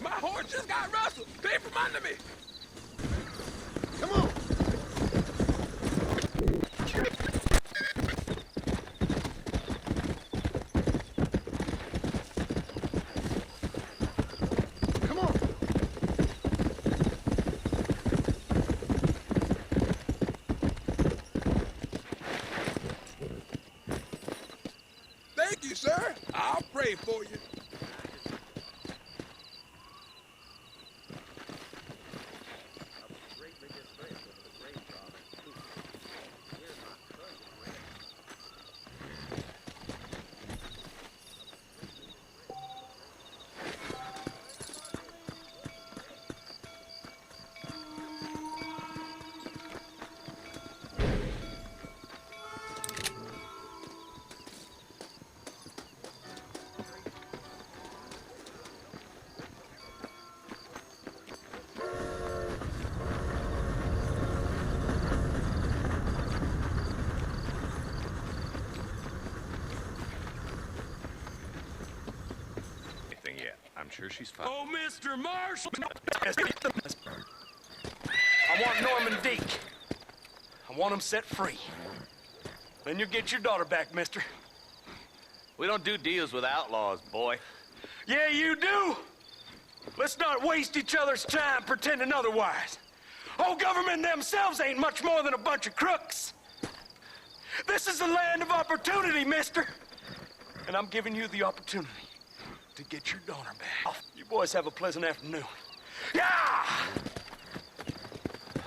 My horse just got rustled. Came from under me. Come on. Come on. Thank you, sir. I'll pray for you. I'm sure she's fine. Oh, Mr. Marshall! I want Norman Deek. I want him set free. Then you get your daughter back, mister. We don't do deals with outlaws, boy. Yeah, you do. Let's not waste each other's time pretending otherwise. Old government themselves ain't much more than a bunch of crooks. This is the land of opportunity, mister. And I'm giving you the opportunity to get your daughter back. You boys have a pleasant afternoon. Yeah!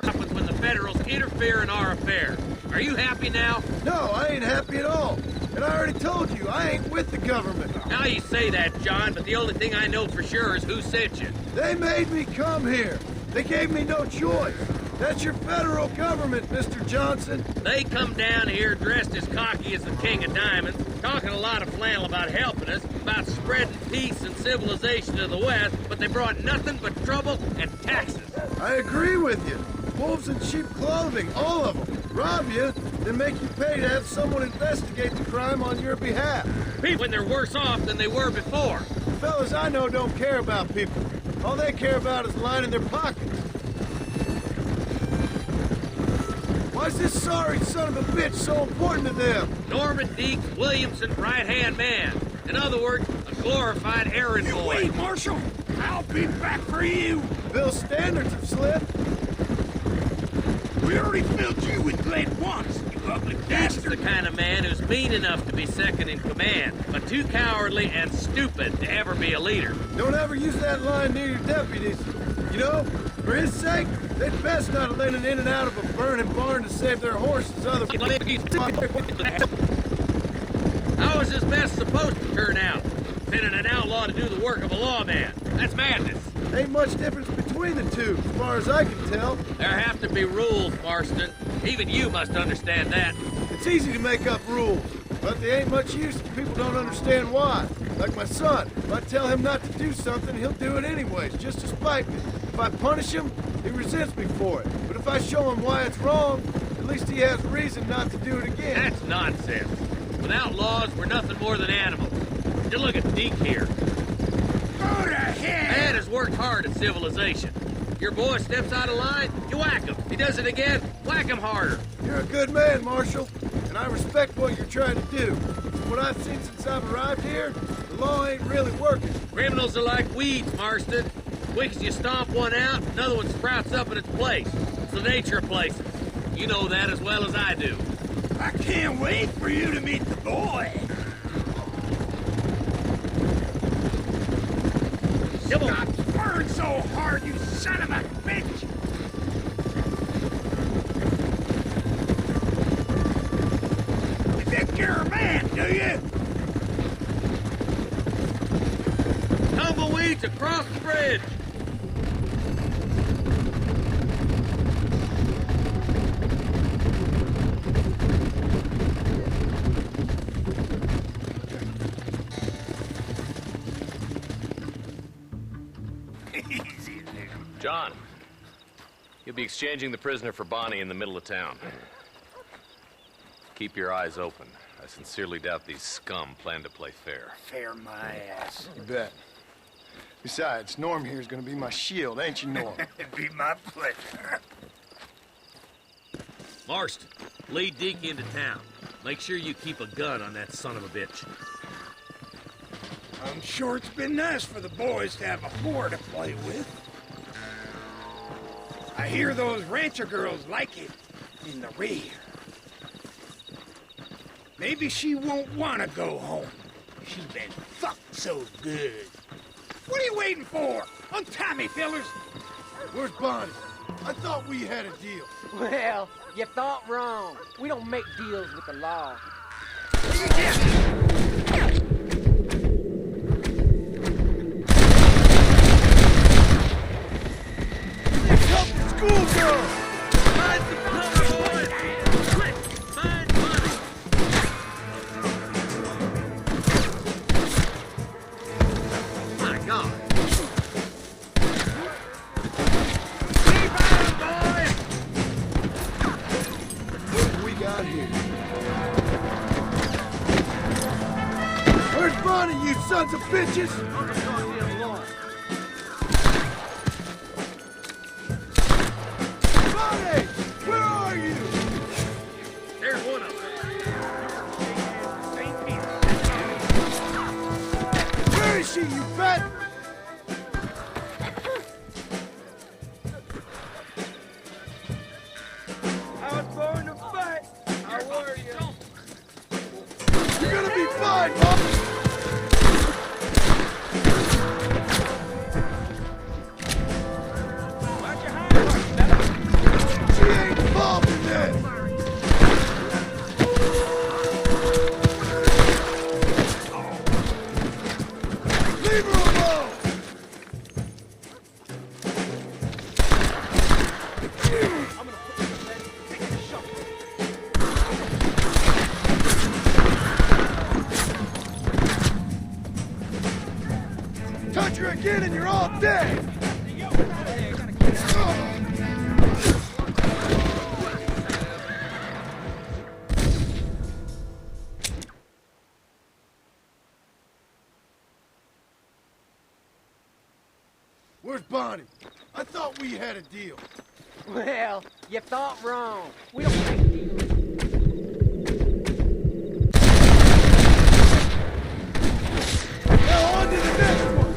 Happens when the Federals interfere in our affair. Are you happy now? No, I ain't happy at all. And I already told you, I ain't with the government. Now you say that, John, but the only thing I know for sure is who sent you. They made me come here. They gave me no choice. That's your federal government, Mr. Johnson. They come down here dressed as cocky as the King of Diamonds, talking a lot of flannel about helping us, about spreading peace and civilization to the West, but they brought nothing but trouble and taxes. I agree with you. Wolves in sheep clothing, all of them. Rob you, then make you pay to have someone investigate the crime on your behalf. People when they're worse off than they were before. The fellas I know don't care about people. All they care about is lining their pockets. Why's this sorry son of a bitch so important to them? Norman Deek, Williamson's right-hand man. In other words, a glorified errand boy. Wait, Marshal! I'll be back for you! Bill's standards have slipped. We already filled you with lead once, you ugly bastard! He's the kind of man who's mean enough to be second in command, but too cowardly and stupid to ever be a leader. Don't ever use that line near your deputies. You know, for his sake, they'd best not have leaning in and out of a burning barn to save their horses. How is this best supposed to turn out? Sending an outlaw to do the work of a lawman. That's madness. Ain't much difference between the two, as far as I can tell. There have to be rules, Marston. Even you must understand that. It's easy to make up rules, but they ain't much use if people don't understand why. Like my son, if I tell him not to do something, he'll do it anyways, just to spite me. If I punish him, he resents me for it. But if I show him why it's wrong, at least he has reason not to do it again. That's nonsense. Without laws, we're nothing more than animals. Just look at Deke here. Go to hell! Man has worked hard start of civilization. Your boy steps out of line, you whack him. He does it again, whack him harder. You're a good man, Marshal, and I respect what you're trying to do. From what I've seen since I've arrived here, the law ain't really working. Criminals are like weeds, Marston. Quick as you stomp one out, another one sprouts up in its place. It's the nature of places. You know that as well as I do. I can't wait for you to meet the boy. Stop spurring so hard, you son of a bitch! You think you're a man, do you? Tumbleweeds across the bridge! John, you'll be exchanging the prisoner for Bonnie in the middle of town. Keep your eyes open. I sincerely doubt these scum plan to play fair. Fair my ass. You bet. Besides, Norm here's gonna be my shield, ain't you, Norm? It'd be my pleasure. Marston, lead Deke into town. Make sure you keep a gun on that son of a bitch. I'm sure it's been nice for the boys to have a whore to play with. I hear those rancher girls like it in the rear. Maybe she won't want to go home. She's been fucked so good. What are you waiting for? Untie me, fellers. Where's Bonnie? I thought we had a deal. Well, you thought wrong. We don't make deals with the law. Schoolgirl! Find some cover, boys! Quick! Find money! My God! Keep on, boys! What have we got here? Where's Bonnie, you sons of bitches? Where are you? There's one of them. Where is she, you fat? I was born to fight. How are you? You're gonna be fine, Mom. She ain't involved in this. Leave her alone. Touch her again and you're all dead. Where's Bonnie? I thought we had a deal. Well, you thought wrong. We don't make deals. Now on to the next one.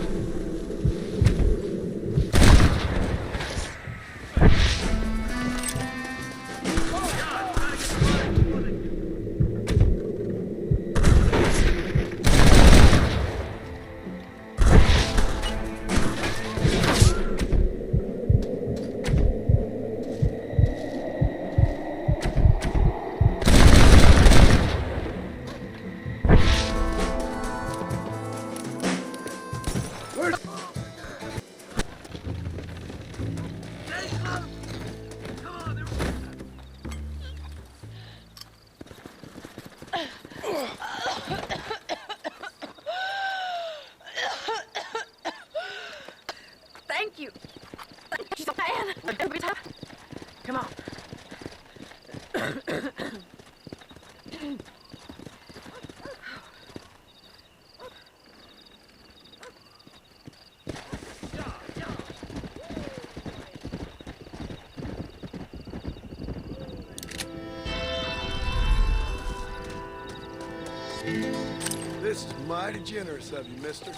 Thank you. She's a man. Everybody's happy. Come on. This is mighty generous of you, mister.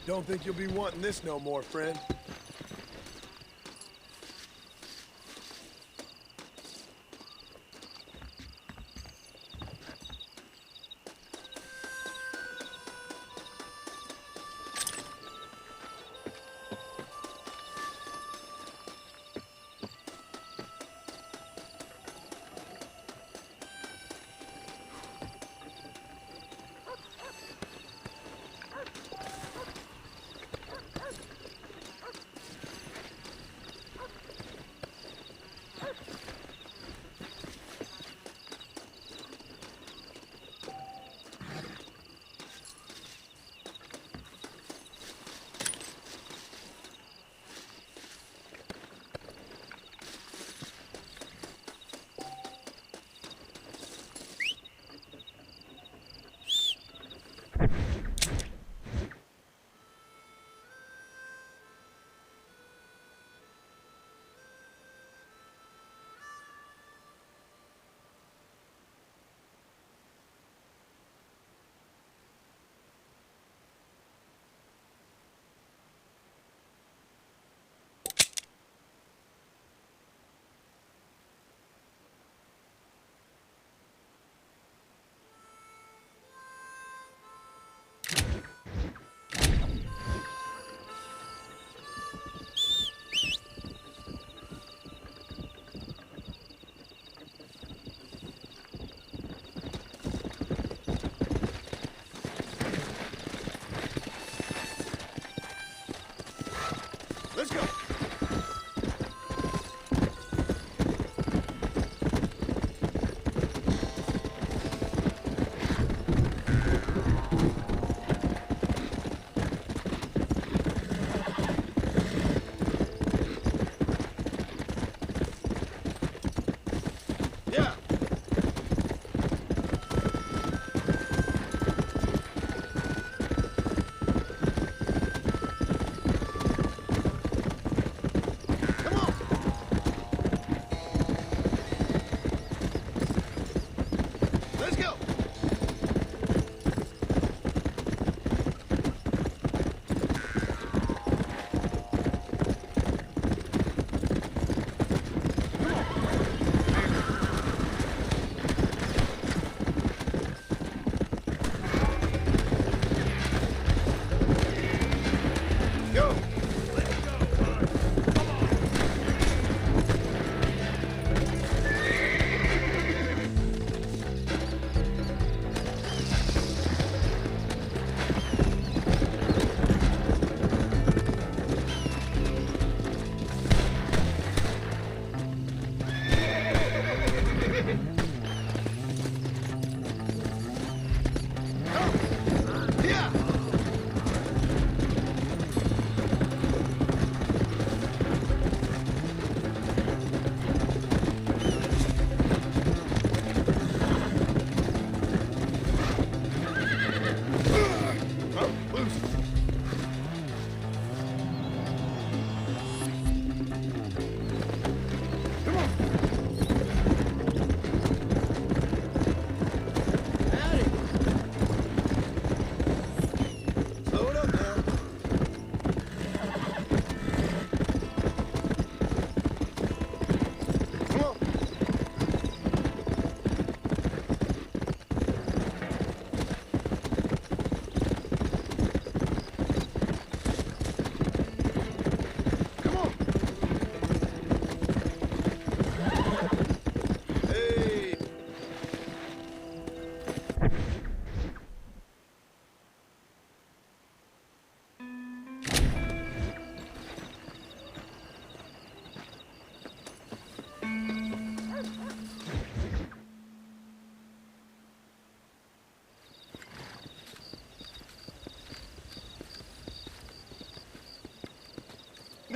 Don't think you'll be wanting this no more, friend.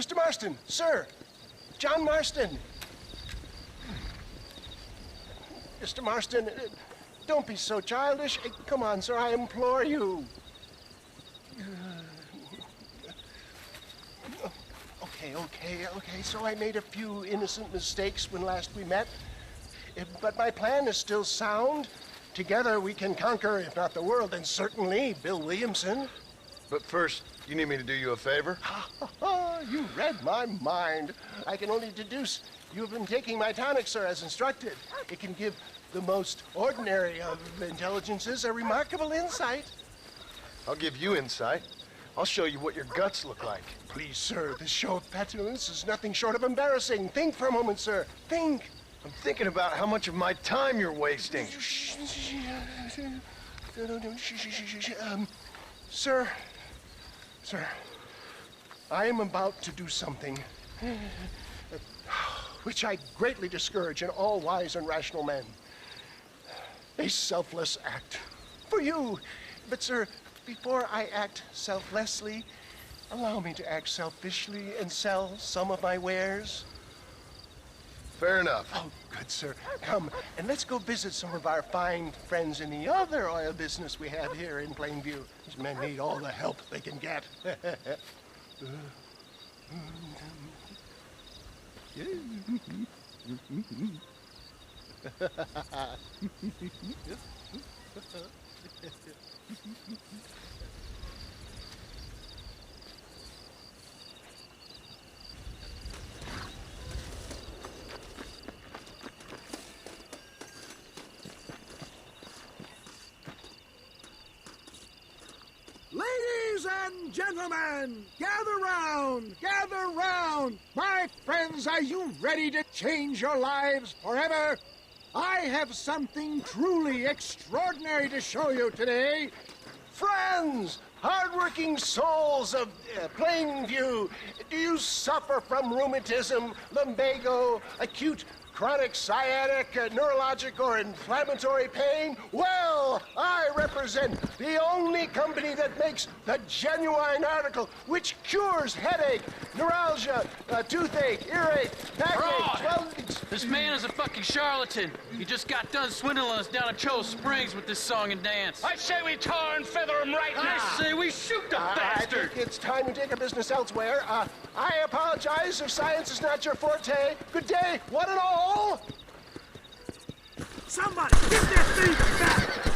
Mr. Marston, sir. John Marston. Mr. Marston, don't be so childish. Come on, sir, I implore you. Okay, so I made a few innocent mistakes when last we met. But my plan is still sound. Together we can conquer, if not the world, then certainly Bill Williamson. But first, you need me to do you a favor? You read my mind. I can only deduce you have been taking my tonic, sir, as instructed. It can give the most ordinary of intelligences a remarkable insight. I'll give you insight. I'll show you what your guts look like. Please, sir, this show of petulance is nothing short of embarrassing. Think for a moment, sir. Think. I'm thinking about how much of my time you're wasting. Sir, I am about to do something which I greatly discourage in all wise and rational men. A selfless act for you. But, sir, before I act selflessly, allow me to act selfishly and sell some of my wares. Fair enough. Oh, good, sir. Come, and let's go visit some of our fine friends in the other oil business we have here in Plainview. These men need all the help they can get. Ladies and gentlemen, gather round, gather round. My friends, are you ready to change your lives forever? I have something truly extraordinary to show you today. Friends, hardworking souls of Plainview, do you suffer from rheumatism, lumbago, acute chronic sciatic, neurologic, or inflammatory pain? Well, I represent the only company that makes the genuine article which cures headache, neuralgia, toothache, earache, backache, This man is a fucking charlatan. He just got done swindling us down at Cho Springs with this song and dance. I say we tar and feather him right now. I say we shoot the bastard. I think it's time to take our business elsewhere. I apologize if science is not your forte. Good day, one and all. Somebody, get that thing back!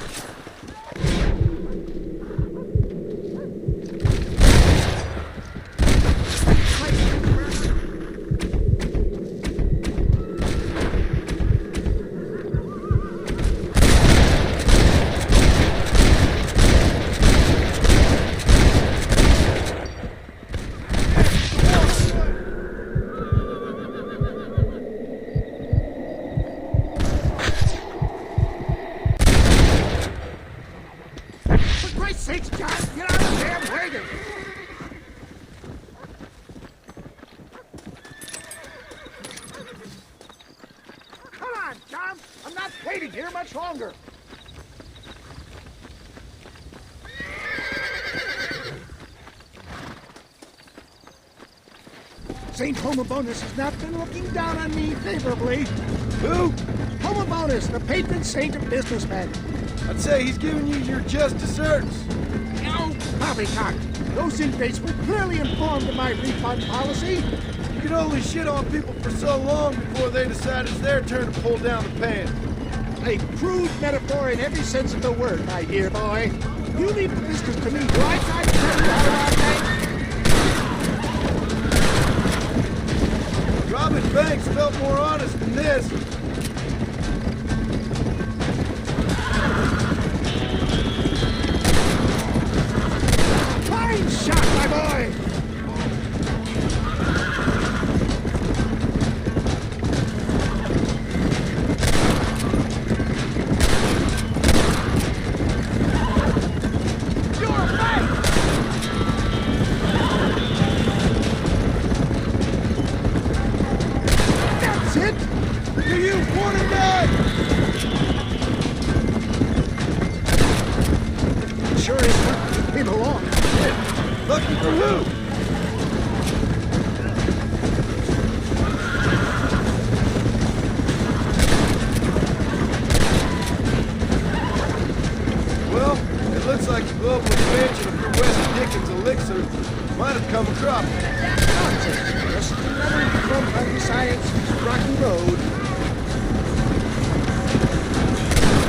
Sakes, John, get out of the damn wagon! Come on, John! I'm not waiting here much longer! St. Homobonus has not been looking down on me favorably. Who? Homobonus, the patron saint of businessmen. I'd say he's giving you your just desserts. No, poppycock. Those inmates were clearly informed of my refund policy. You can only shit on people for so long before they decide it's their turn to pull down the pants. A crude metaphor in every sense of the word, my dear boy. You leave the business to me, right? I tell you all Robbing banks felt more honest than this. Fine shot, my boy! mention of your West Dickens elixir might have come across. Just another bump on the science's rocky road.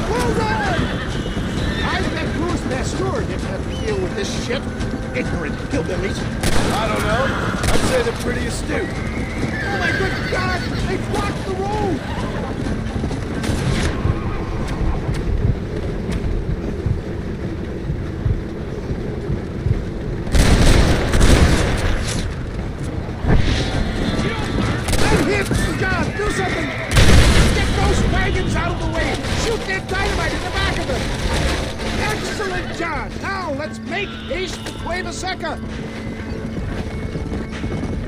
Well done! I bet Bruce Pasteur didn't have to deal with this shit. Ignorant hillbillies. I don't know. I'd say they're pretty astute. Oh my good God! They blocked the road! I'm hit! John, do something! Get those wagons out of the way! Shoot that dynamite in the back of them! Excellent, John! Now let's make haste to Cueva Seca!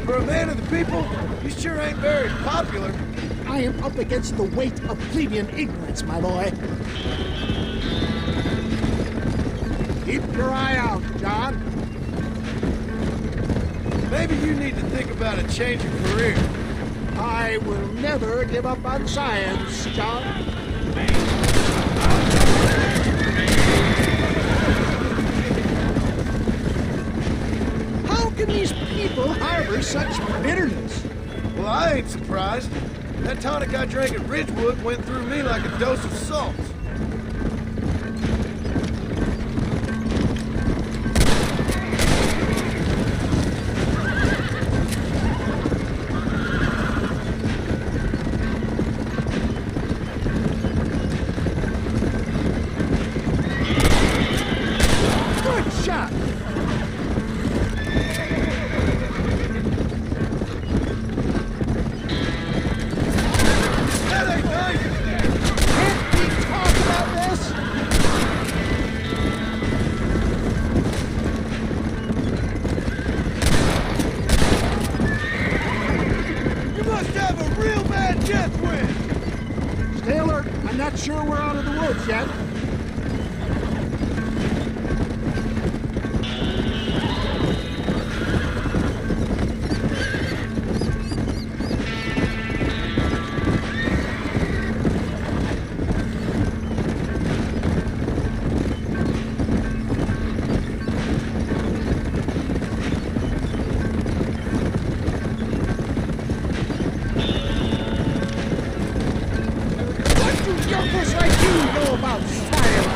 For a man of the people, you sure ain't very popular. I am up against the weight of plebeian ignorance, my boy. Keep your eye out, John. Maybe you need to think about a change of career. I will never give up on science, John. How can these people harbor such bitterness? Well, I ain't surprised. That tonic I drank at Ridgewood went through me like a dose of salt. Good shot! Stay alert. I'm not sure we're out of the woods yet. Jokers like you know about style.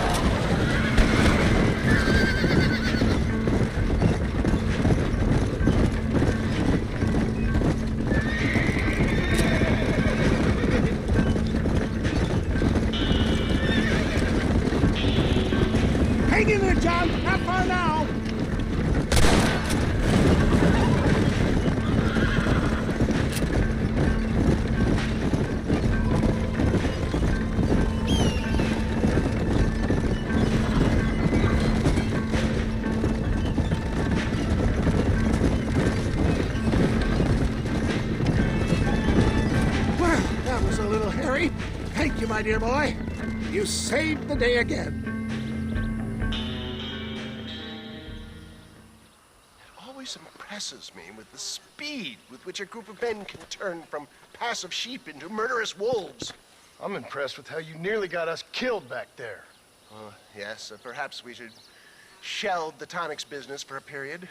Hang in there, John. Not far now. Thank you, my dear boy. You saved the day again. It always impresses me with the speed with which a group of men can turn from passive sheep into murderous wolves. I'm impressed with how you nearly got us killed back there. Yes, perhaps we should shelve the tonics business for a period.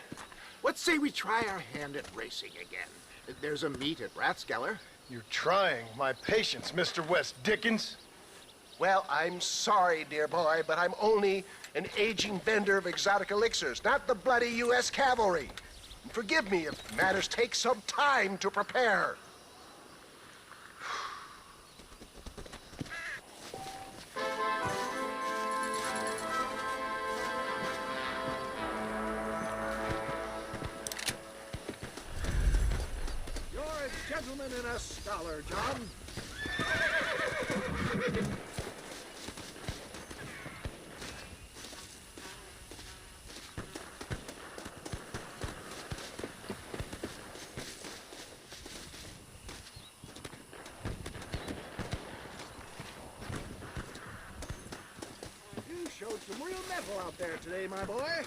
What say we try our hand at racing again? There's a meet at Rathskeller. You're trying my patience, Mr. West Dickens. Well, I'm sorry, dear boy, but I'm only an aging vendor of exotic elixirs, not the bloody U.S. cavalry. And forgive me if matters take some time to prepare. You're a gentleman and a scholar, John. You showed some real mettle out there today, my boy.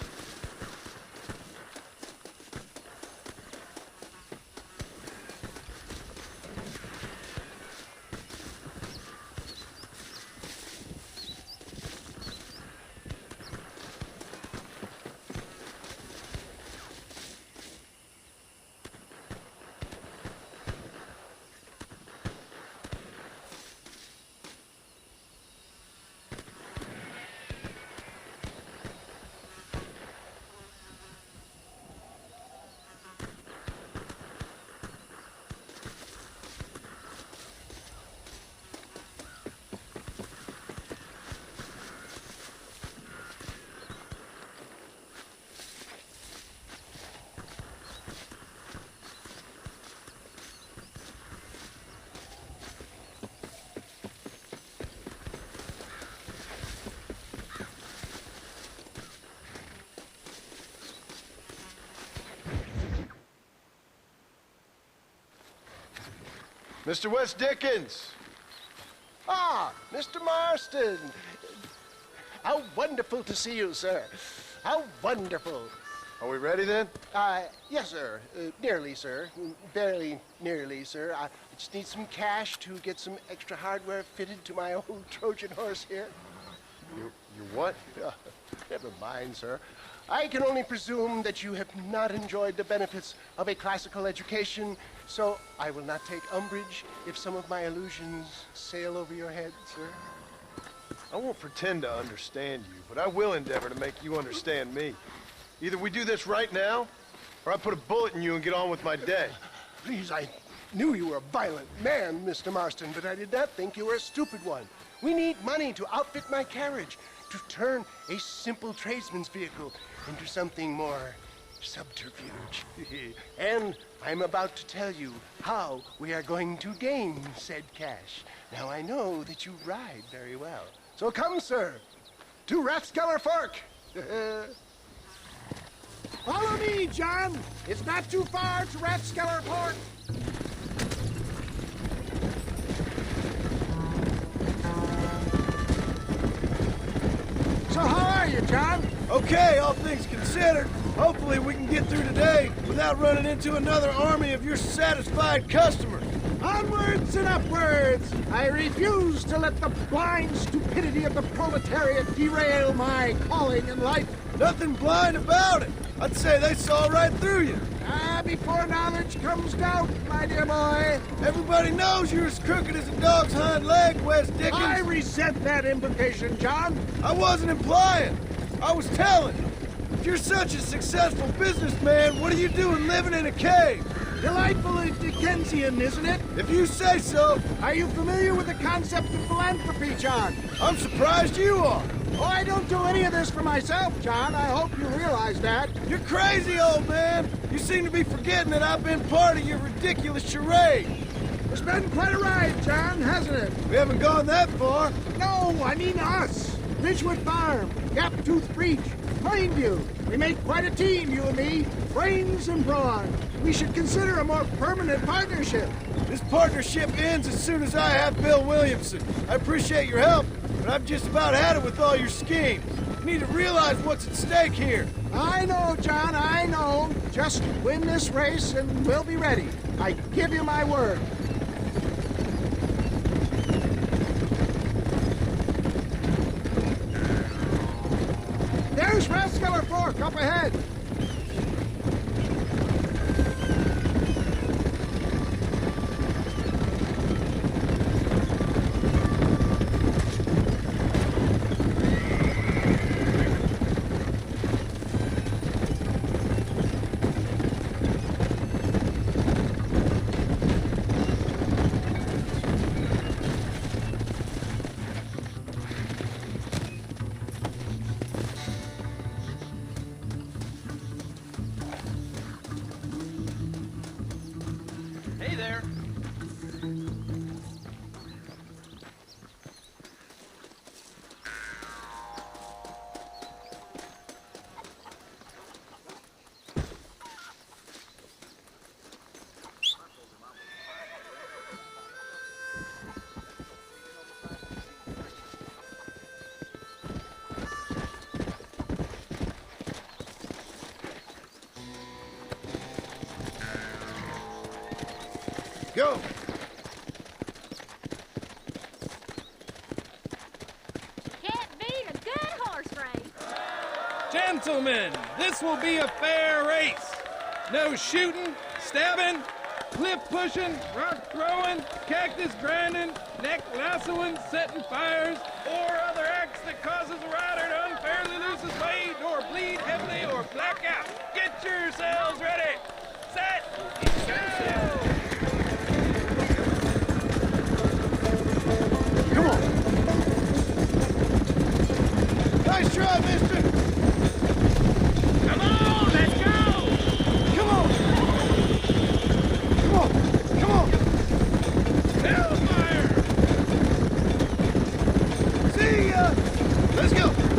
Mr. West Dickens! Ah, Mr. Marston! How wonderful to see you, sir. How wonderful. Are we ready then? Yes, sir. Nearly, sir. Barely nearly, sir. I just need some cash to get some extra hardware fitted to my old Trojan horse here. You what? Never mind, sir. I can only presume that you have not enjoyed the benefits of a classical education, so I will not take umbrage if some of my allusions sail over your head, sir. I won't pretend to understand you, but I will endeavor to make you understand me. Either we do this right now, or I put a bullet in you and get on with my day. Please, I knew you were a violent man, Mr. Marston, but I did not think you were a stupid one. We need money to outfit my carriage, to turn a simple tradesman's vehicle into something more subterfuge. And I'm about to tell you how we are going to gain said cash. Now, I know that you ride very well. So come, sir, to Rathskeller Fork. Follow me, John. It's not too far to Rathskeller Fork. So how are you, John? Okay, all things considered. Hopefully we can get through today without running into another army of your satisfied customers. Onwards and upwards! I refuse to let the blind stupidity of the proletariat derail my calling in life. Nothing blind about it. I'd say they saw right through you. Before knowledge comes doubt, my dear boy. Everybody knows you're as crooked as a dog's hind leg, West Dickens. I resent that implication, John. I wasn't implying. I was telling. If you're such a successful businessman, what are you doing living in a cave? Delightfully Dickensian, isn't it? If you say so. Are you familiar with the concept of philanthropy, John? I'm surprised you are. Oh, I don't do any of this for myself, John. I hope you realize that. You're crazy, old man. You seem to be forgetting that I've been part of your ridiculous charade. It's been quite a ride, John, hasn't it? We haven't gone that far. No, I mean us. Ridgewood Farm, Gap-Tooth Breach, Plainview. We make quite a team, you and me. Brains and brawn. We should consider a more permanent partnership. This partnership ends as soon as I have Bill Williamson. I appreciate your help, but I've just about had it with all your schemes. You need to realize what's at stake here. I know, John, I know. Just win this race and we'll be ready. I give you my word. There's Rathskeller Fork up ahead. Hey there. Go! Can't beat a good horse race. Gentlemen, this will be a fair race. No shooting, stabbing, cliff pushing, rock throwing, cactus grinding, neck lassoing, setting fires, or other acts that causes a rider to unfairly lose his weight or bleed heavily or black out. Get yourselves ready. Set. Go. Come on! Nice try, mister! Come on, let's go! Come on! Come on! Come on! Hellfire! See ya! Let's go!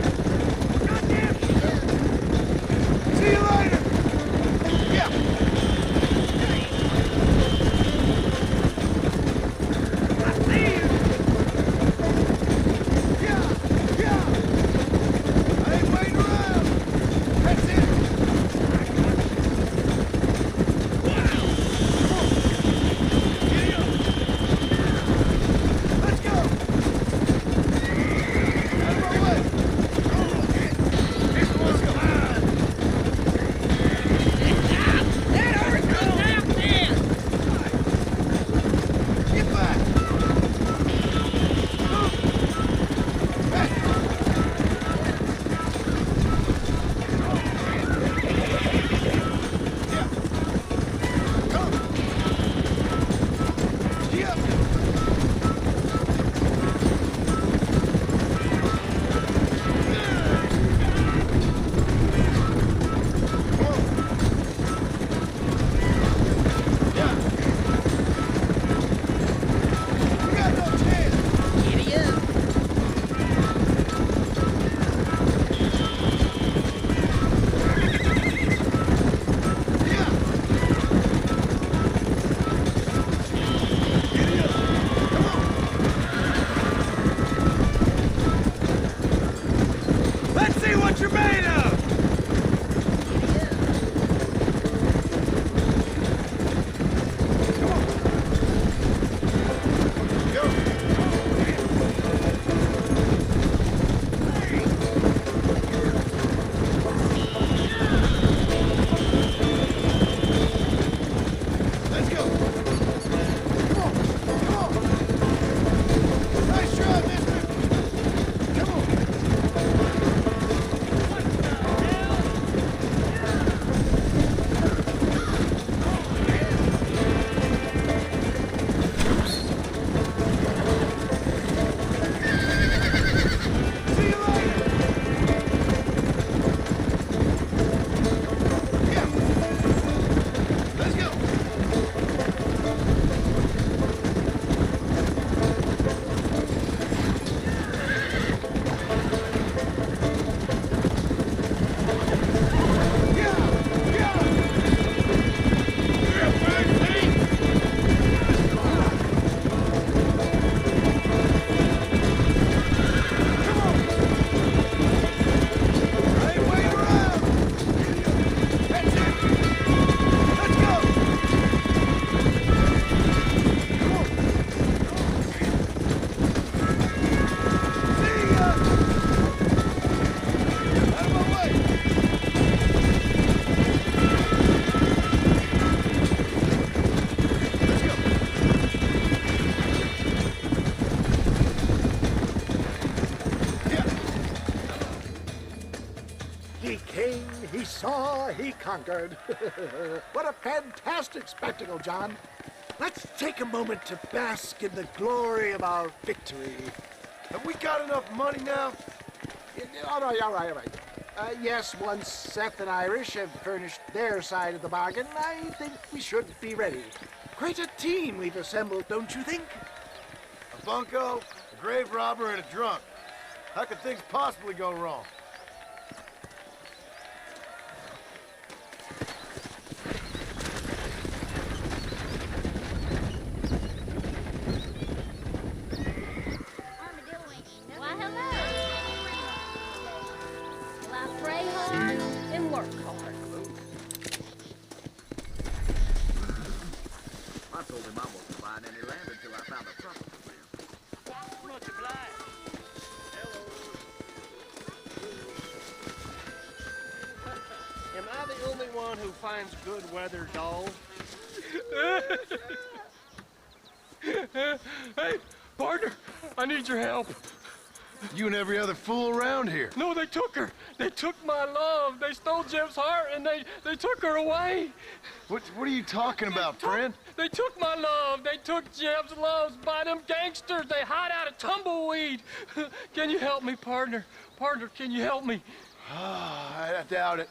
saw, he conquered. What a fantastic spectacle, John. Let's take a moment to bask in the glory of our victory. Have we got enough money now? All right. Yes, once Seth and Irish have furnished their side of the bargain, I think we should be ready. Quite a team we've assembled, don't you think? A bunco, a grave robber, and a drunk. How could things possibly go wrong? Why, hello. Will I pray hard and work hard? I told him I wasn't buying any land until I found a property for him. Much obliged. Am I the only one who finds good weather dull? Hey, partner, I need your help. You and every other fool around here. No, they took her. They took my love. They stole Jim's heart, and they took her away. What are you talking about, friend? They took my love. They took Jim's loves by them gangsters. They hide out of tumbleweed. Can you help me, partner? Partner, can you help me? I doubt it.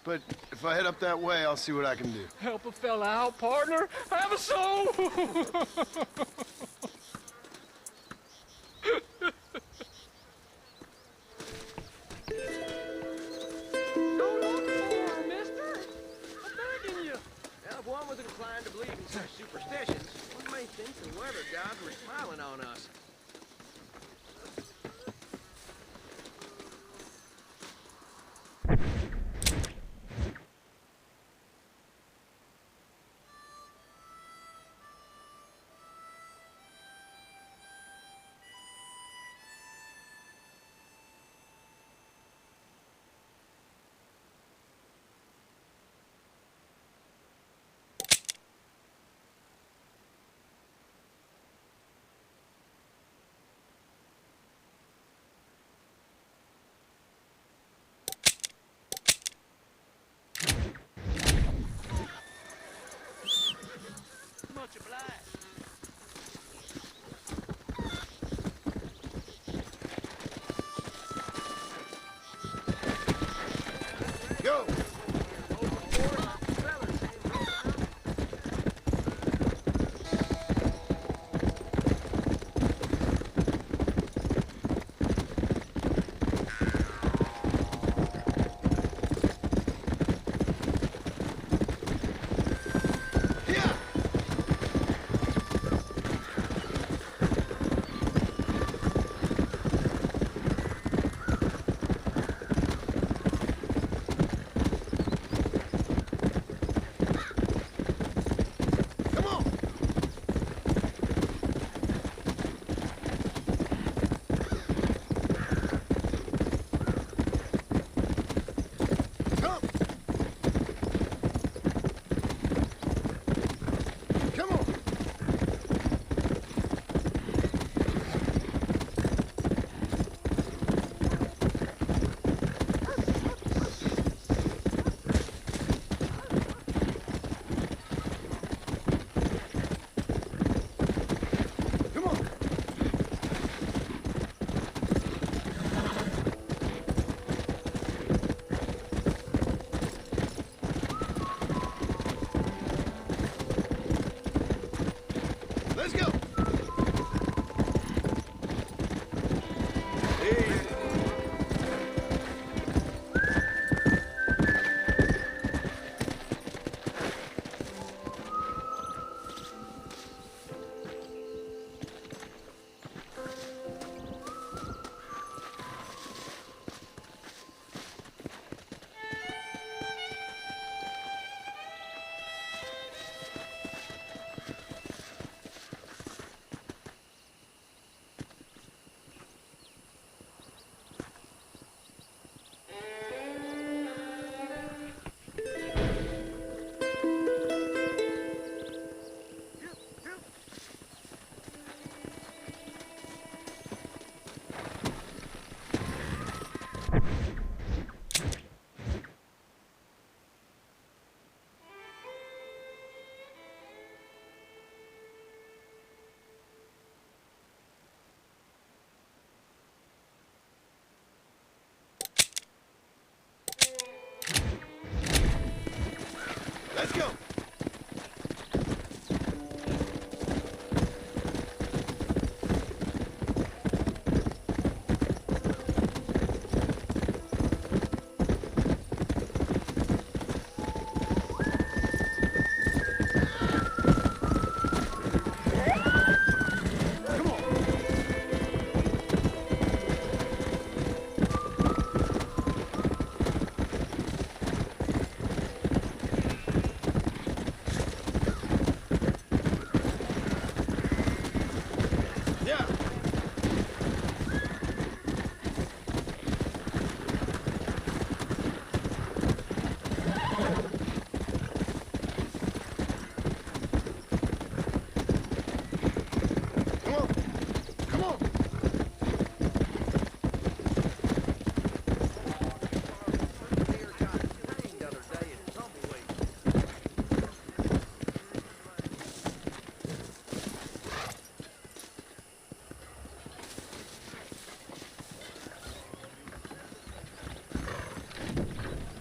But if I head up that way, I'll see what I can do. Help a fella out, partner. Have a soul. One was inclined to believe in such superstitions, one may think the weather gods were smiling on us. go!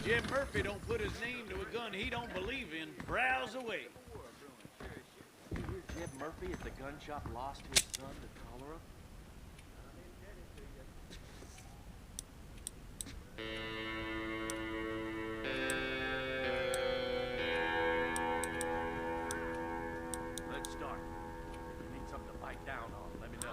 Jim Murphy don't put his name to a gun he don't believe in. Browse away. You hear Jim Murphy at the gun shop lost his son to cholera? Let's start. If you need something to bite down on, let me know.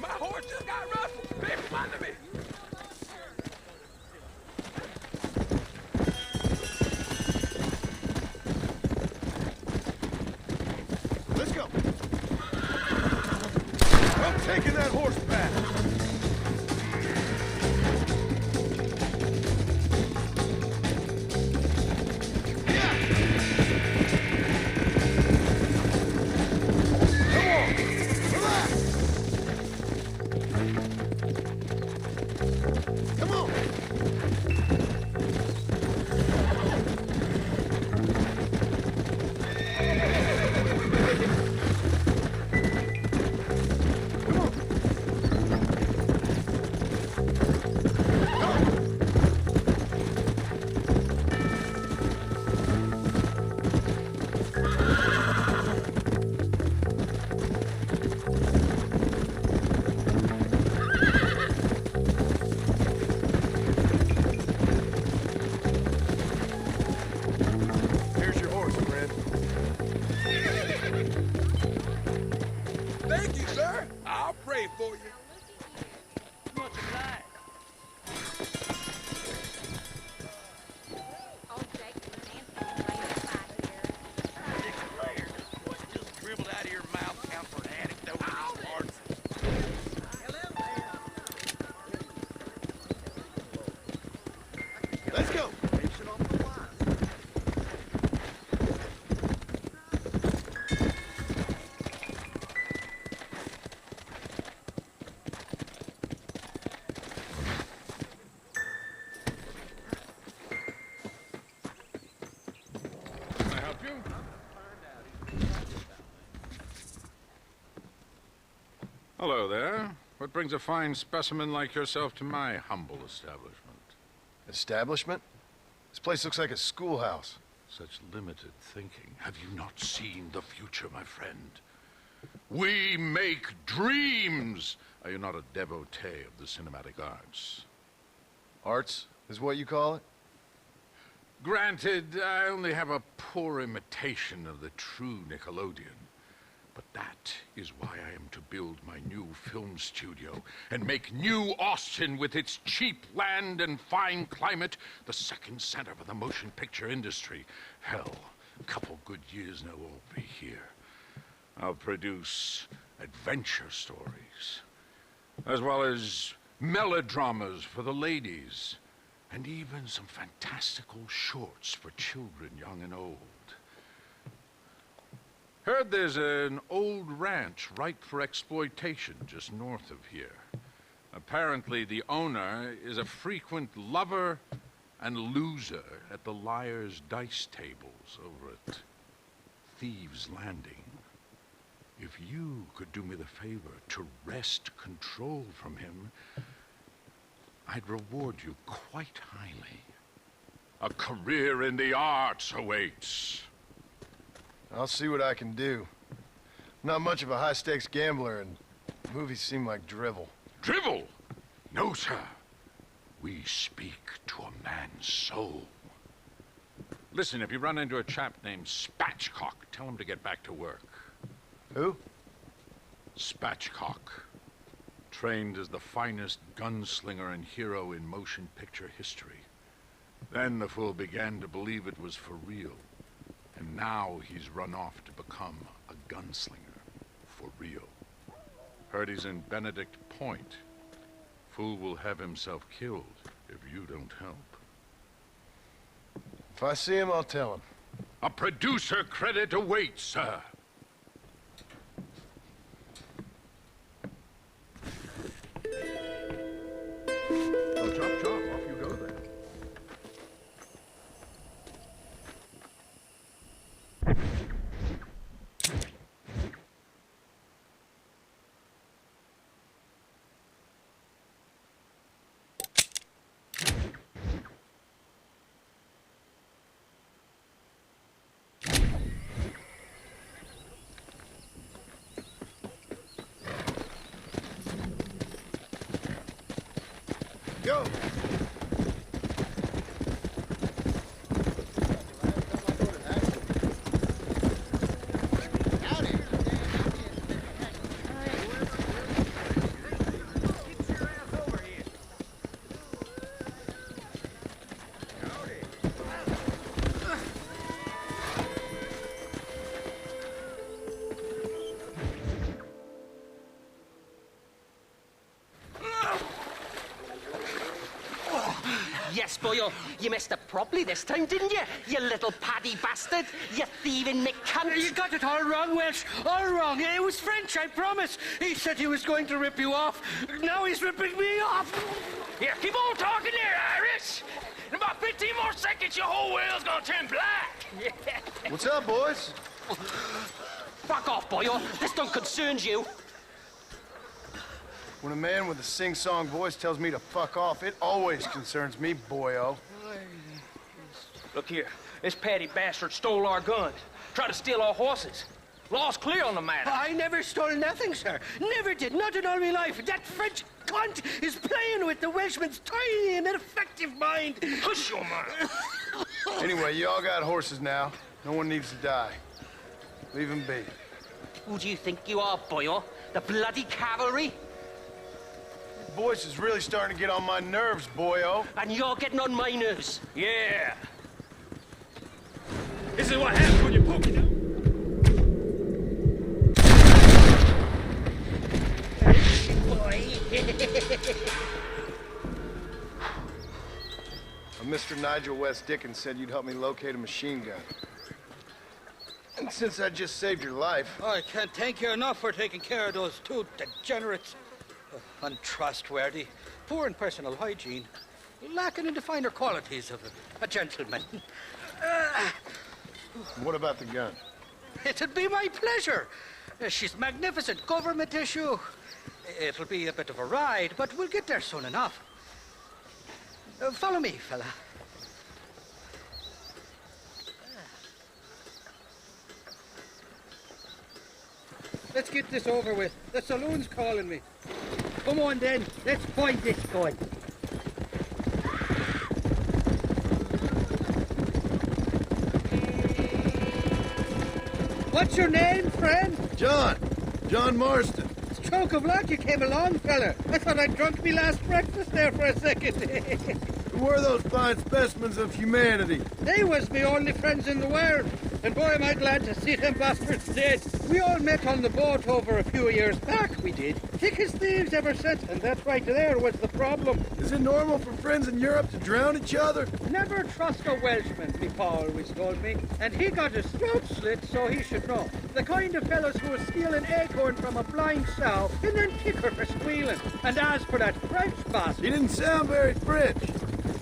My horse just got rustled. Pay from under me. Let's go. I'm taking that horse back. Thank you, sir. I'll pray for you. Much obliged. What's just dribbled out of your mouth count for an anecdote in these parts? Let's go. Hello there. What brings a fine specimen like yourself to my humble establishment? Establishment? This place looks like a schoolhouse. Such limited thinking. Have you not seen the future, my friend? We make dreams! Are you not a devotee of the cinematic arts? Arts is what you call it? Granted, I only have a poor imitation of the true Nickelodeon. But that is why I am to build my new film studio and make New Austin, with its cheap land and fine climate, the second center for the motion picture industry. Hell, a couple good years now I'll be here. I'll produce adventure stories, as well as melodramas for the ladies, and even some fantastical shorts for children young and old. Heard there's an old ranch ripe for exploitation just north of here. Apparently the owner is a frequent lover and loser at the liar's dice tables over at Thieves' Landing. If you could do me the favor to wrest control from him, I'd reward you quite highly. A career in the arts awaits. I'll see what I can do. I'm not much of a high-stakes gambler, and movies seem like drivel. Drivel? No, sir. We speak to a man's soul. Listen, if you run into a chap named Spatchcock, tell him to get back to work. Who? Spatchcock. Trained as the finest gunslinger and hero in motion picture history. Then the fool began to believe it was for real. And now he's run off to become a gunslinger, for real. Heard he's in Benedict Point. Fool will have himself killed if you don't help. If I see him, I'll tell him. A producer credit awaits, sir. Oh, chop, chop, off you go then. Go! Yes, boyo, you messed up properly this time, didn't you? You little paddy bastard. You thieving McCunt. You got it all wrong, Welsh. All wrong. It was French, I promise. He said he was going to rip you off. Now he's ripping me off. Here, keep on talking there, Irish. In about 15 more seconds, your whole whale's gonna turn black. What's up, boys? Fuck off, boyo. This don't concern you. When a man with a sing-song voice tells me to fuck off, it always concerns me, boyo. Look here, this patty bastard stole our guns, tried to steal our horses. Law's clear on the matter. I never stole nothing, sir. Never did, not in all my life. That French cunt is playing with the Welshman's tiny and ineffective mind. Hush your mouth. Anyway, you all got horses now. No one needs to die. Leave them be. Who do you think you are, boyo? The bloody cavalry? Voice is really starting to get on my nerves, boyo. And you're getting on my nerves. Yeah. This is what happens when you poke it up. Mr. Nigel West Dickens said you'd help me locate a machine gun. And since I just saved your life... I can't thank you enough for taking care of those two degenerates. Untrustworthy, poor in personal hygiene, lacking in the finer qualities of a gentleman. What about the gun? It'd be my pleasure. She's magnificent. Government issue. It'll be a bit of a ride, but we'll get there soon enough. Follow me, fella. Let's get this over with. The saloon's calling me. Come on then, let's find this gun. What's your name, friend? John Marston. Stroke of luck you came along, fella. I thought I'd drunk me last breakfast there for a second. Who were those fine specimens of humanity? They was me only friends in the world. And boy, am I glad to see them bastards dead. We all met on the boat over a few years back, we did. Thick as thieves ever since, and that right there was the problem. Is it normal for friends in Europe to drown each other? Never trust a Welshman, me pa always told me. And he got his throat slit, so he should know. The kind of fellows who will steal an acorn from a blind sow and then kick her for squealing. And as for that French bastard... He didn't sound very French.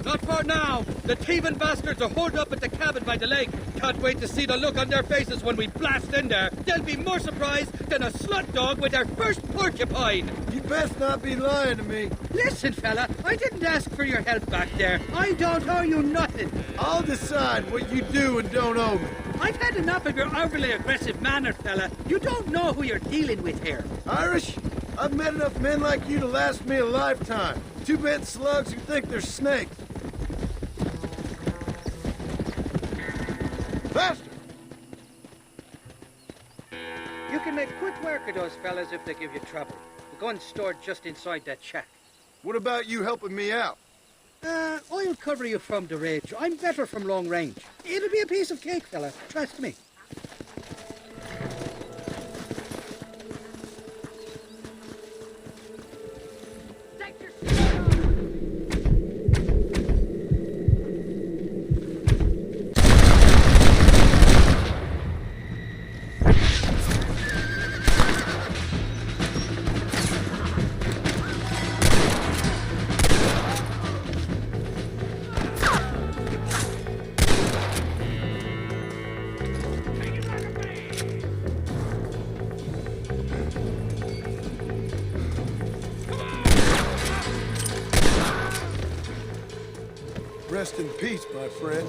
Not for now. The thieving bastards are holed up at the cabin by the lake. Can't wait to see the look on their faces when we blast in there. They'll be more surprised than a slut dog with their first porcupine. You best not be lying to me. Listen, fella, I didn't ask for your help back there. I don't owe you nothing. I'll decide what you do and don't owe me. I've had enough of your overly aggressive manner, fella. You don't know who you're dealing with here. Irish? I've met enough men like you to last me a lifetime. Two-bit slugs who think they're snakes. Faster! You can make quick work of those fellas if they give you trouble. The gun's stored just inside that shack. What about you helping me out? I'll cover you from the ridge. I'm better from long range. It'll be a piece of cake, fella. Trust me. Rest in peace, my friend.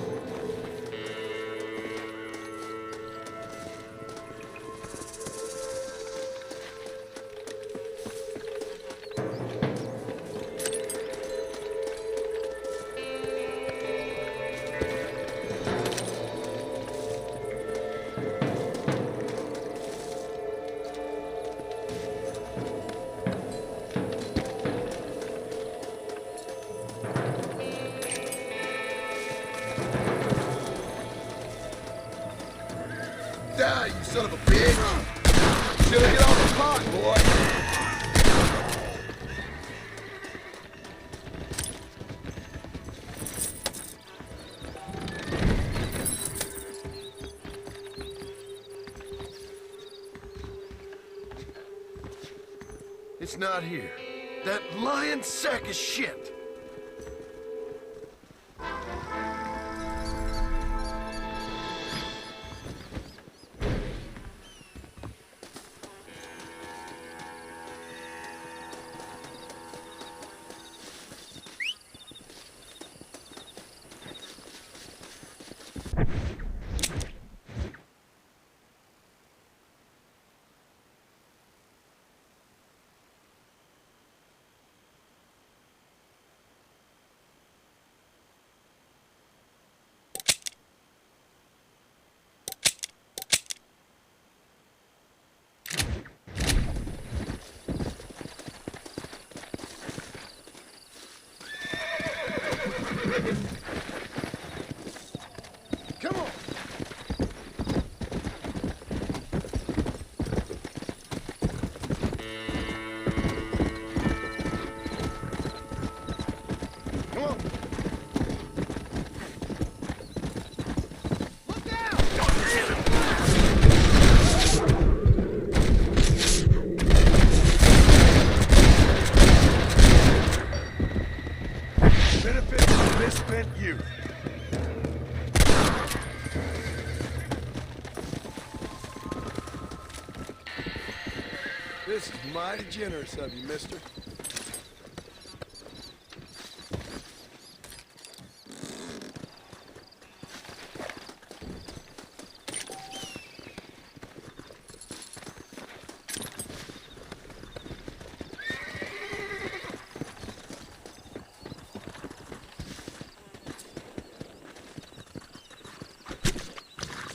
Die, you son of a bitch! Should've get off the pot, boy! It's not here. That lying sack of shit! Come on! Come on! Look out! Benefit of misspent youth. This is mighty generous of you, mister.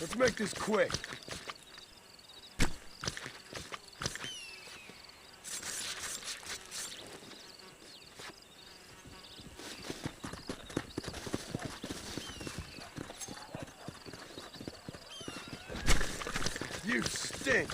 Let's make this quick. You stink.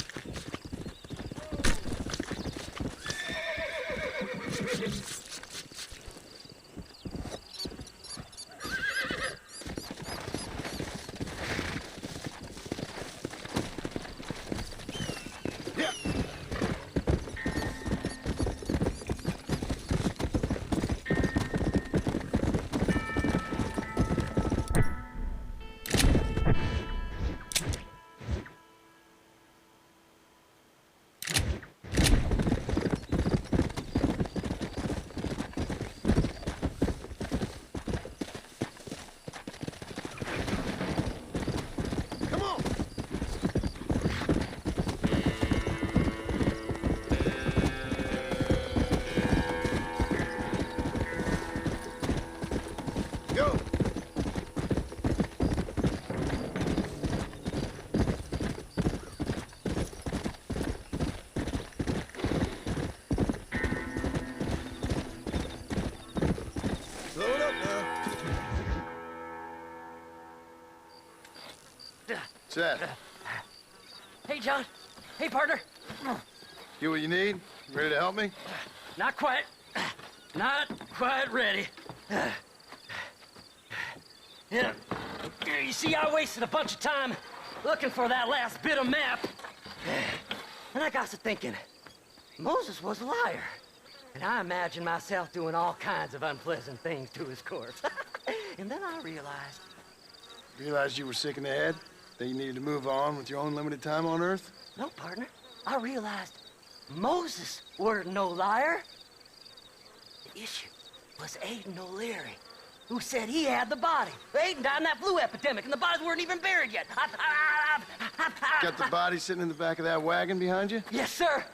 Seth. Hey, John. Hey, partner. Get what you need? Ready to help me? Not quite. Not quite ready. Yeah. You see, I wasted a bunch of time looking for that last bit of map. And I got to thinking, Moses was a liar. And I imagined myself doing all kinds of unpleasant things to his corpse. And then I realized... Realized you were sick in the head? That you needed to move on with your own limited time on Earth? No, partner. I realized Moses weren't no liar. The issue was Aiden O'Leary, who said he had the body. Aiden died in that flu epidemic, and the bodies weren't even buried yet. Got the body sitting in the back of that wagon behind you? Yes, sir.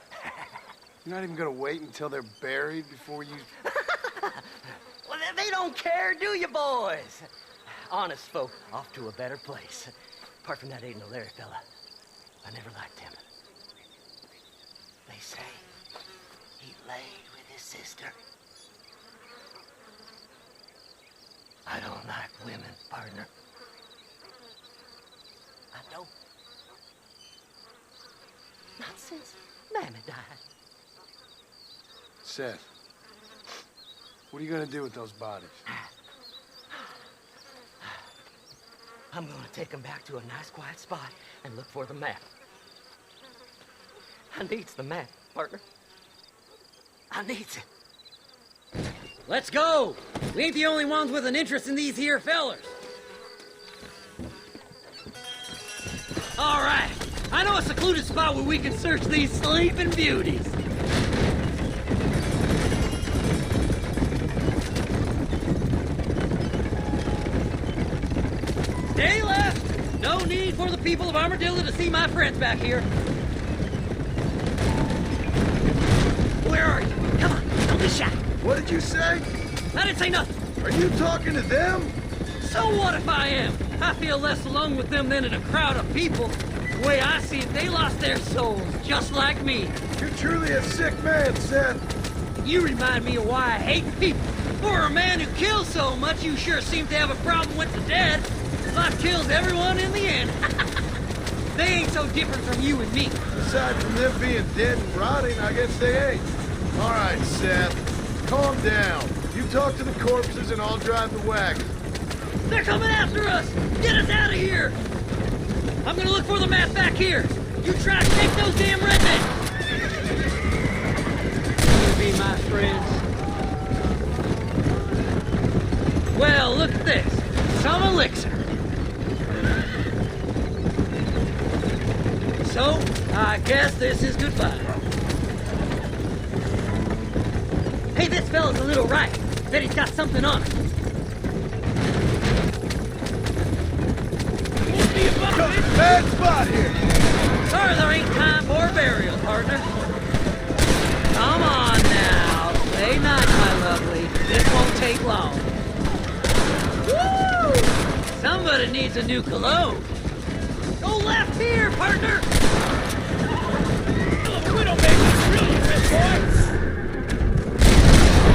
You're not even gonna wait until they're buried before you... Well, they don't care, do you, boys? Honest folk off to a better place. Apart from that Aiden O'Leary fella, I never liked him. They say he laid with his sister. I don't like women, partner. I don't. Not since Mammy died. Seth, what are you gonna do with those bodies? I'm gonna take them back to a nice quiet spot and look for the map. I needs the map, partner. I needs it. Let's go! We ain't the only ones with an interest in these here fellers. All right, I know a secluded spot where we can search these sleeping beauties. Stay left! No need for the people of Armadillo to see my friends back here. Where are you? Come on, don't be shy. What did you say? I didn't say nothing. Are you talking to them? So what if I am? I feel less alone with them than in a crowd of people. The way I see it, they lost their souls, just like me. You're truly a sick man, Seth. You remind me of why I hate people. For a man who kills so much, you sure seem to have a problem with the dead. Life kills everyone in the end. They ain't so different from you and me. Aside from them being dead and rotting, I guess they ain't. All right, Seth. Calm down. You talk to the corpses and I'll drive the wagon. They're coming after us! Get us out of here! I'm gonna look for the map back here. You try to take those damn rednecks! You be my friends. Well, look at this. Some elixir. So, I guess this is goodbye. Hey, this fella's a little right. Bet he's got something on him. Bad spot here. Sorry, there ain't time for a burial, partner. Come on now. Stay nice, my lovely. This won't take long. Woo! Somebody needs a new cologne. Go left here, partner. We don't make this really rich, boy.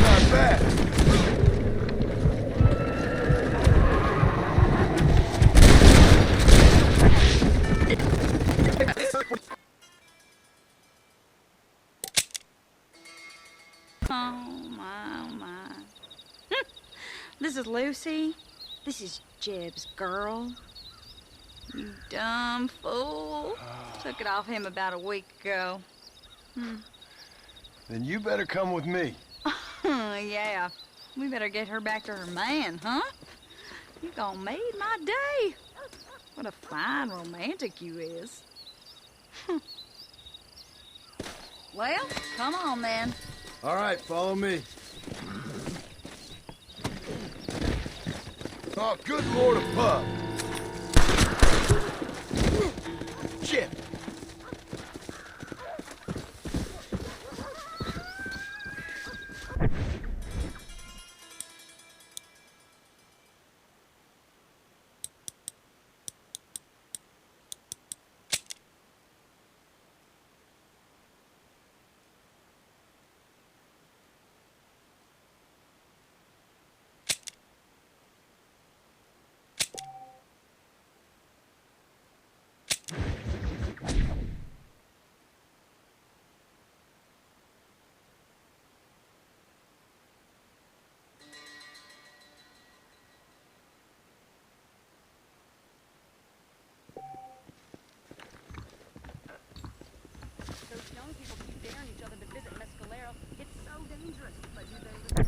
Not bad. Oh, my, oh, my. This is Lucy. This is Jeb's girl. You dumb fool. Took it off him about a week ago. Then you better come with me. Yeah. We better get her back to her man, huh? You gonna made my day. What a fine romantic you is. Well, come on then. All right, follow me. Oh, good lord, a pub. Shit. Those young people keep daring each other to visit Mescalero. It's so dangerous. But you better...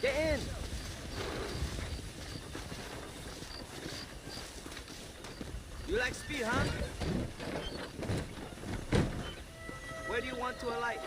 Get in! You like speed, huh? Where do you want to alight?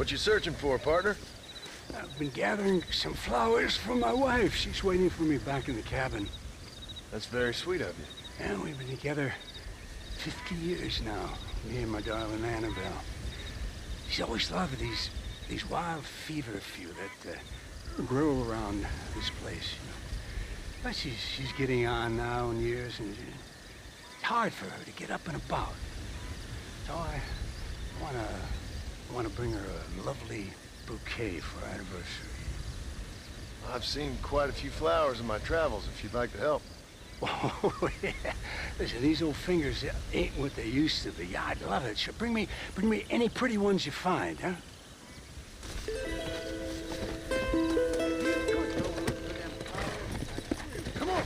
What you searching for, partner? I've been gathering some flowers for my wife. She's waiting for me back in the cabin. That's very sweet of you. And we've been together 50 years now, me and my darling Annabelle. She's always loved these wild fever few that grow around this place, you know. But she's getting on now in years, and it's hard for her to get up and about. So I wanna bring her a lovely bouquet for our anniversary. I've seen quite a few flowers in my travels, if you'd like to help. Oh, yeah. Listen, these old fingers ain't what they used to be. I'd love it. Sure, bring me any pretty ones you find, huh? Come on.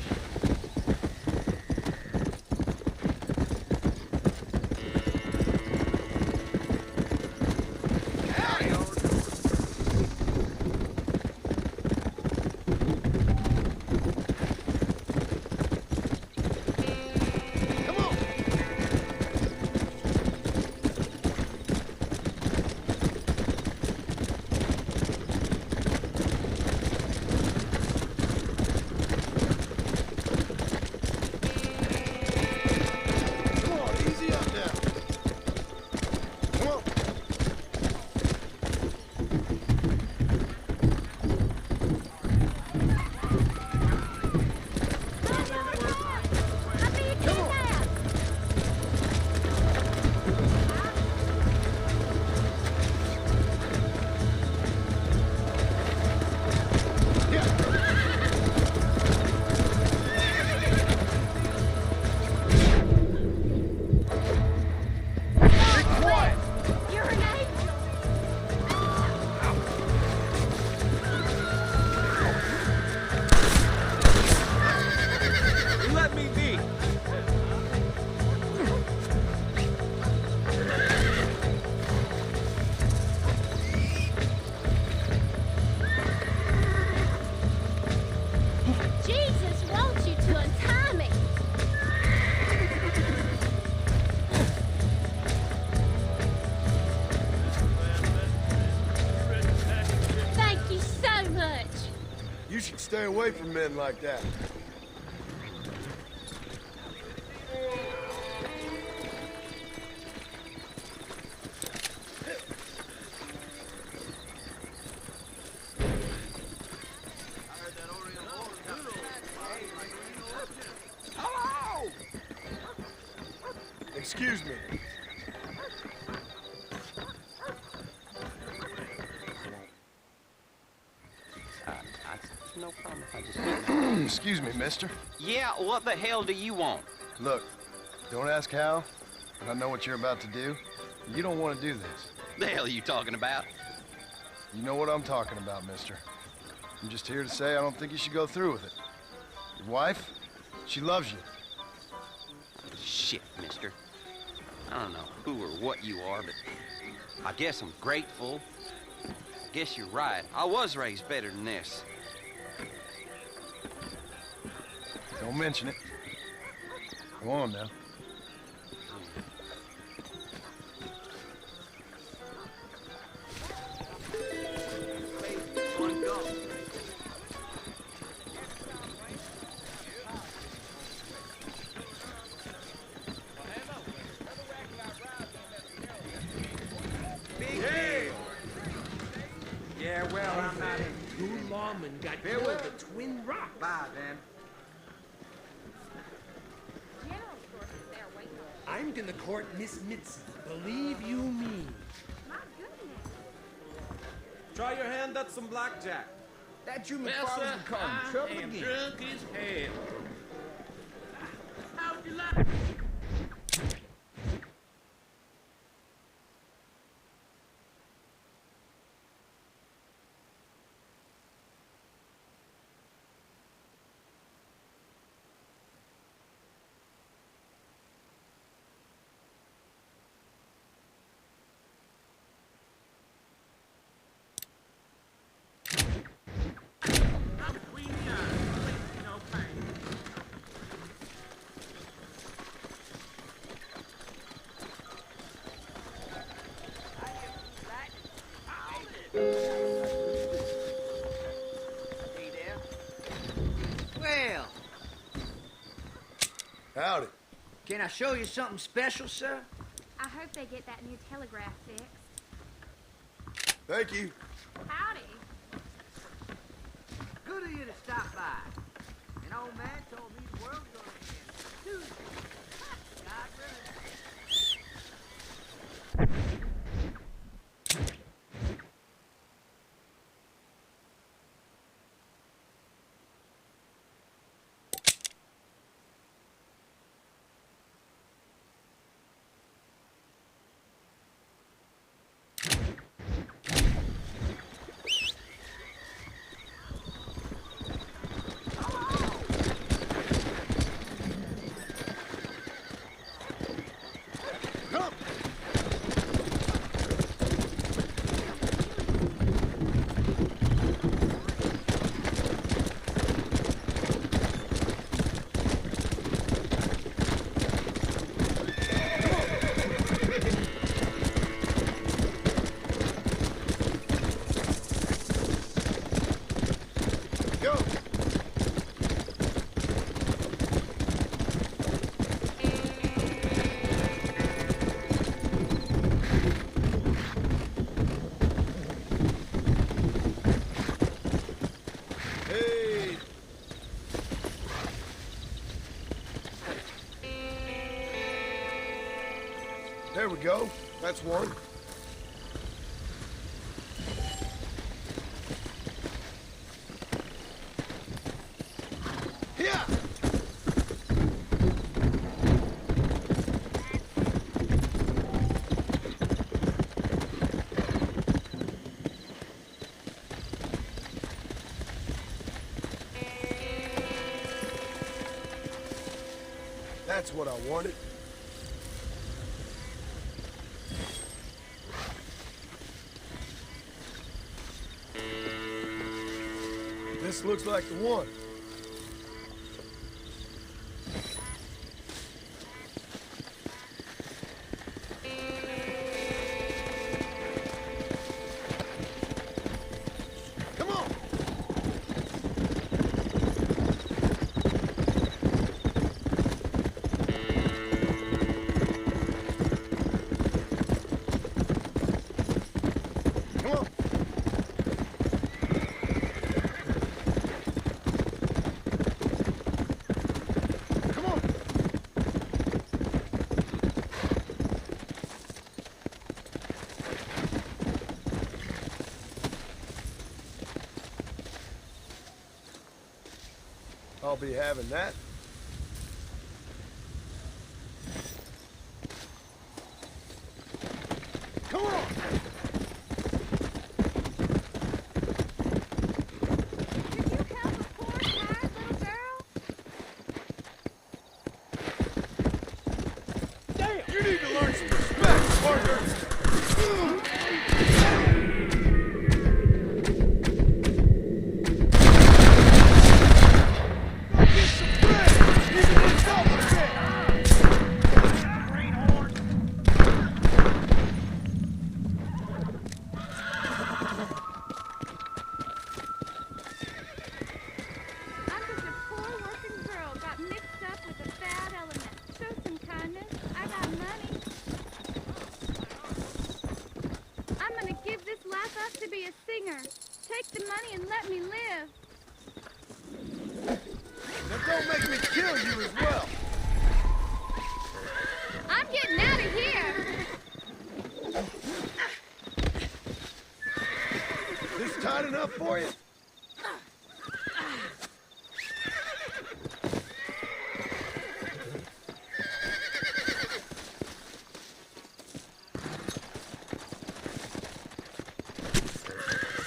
Stay away from men like that. Hello! Excuse me. No problem if I just... Excuse me, mister. Yeah, what the hell do you want? Look, don't ask how, but I know what you're about to do. You don't want to do this. The hell are you talking about? You know what I'm talking about, mister. I'm just here to say I don't think you should go through with it. Your wife, she loves you. Shit, mister. I don't know who or what you are, but I guess I'm grateful. I guess you're right. I was raised better than this. Don't mention it. Go on now. Yeah, well, I'm not in. Two lawmen got killed at Twin Rocks. Bye, then. I'm gonna court Miss Mitzi. Believe you me. Try your hand at some blackjack. That you Well, McFarland sir, become I trouble am again. drunk as hell. How'd you like? Howdy. Can I show you something special, sir? I hope they get that new telegraph fixed. Thank you. Howdy. Good of you to stop by. An old man told me the world's gonna end Tuesday. God willing. There we go. That's one. Here! That's what I wanted. This looks like the one. Come on! Come on! I'll be having that. Come on! Did you help a poor, tired little girl? Damn! You need to learn some respect, partner! To be a singer. Take the money and let me live. Now don't make me kill you as well. I'm getting out of here. This tight enough for you?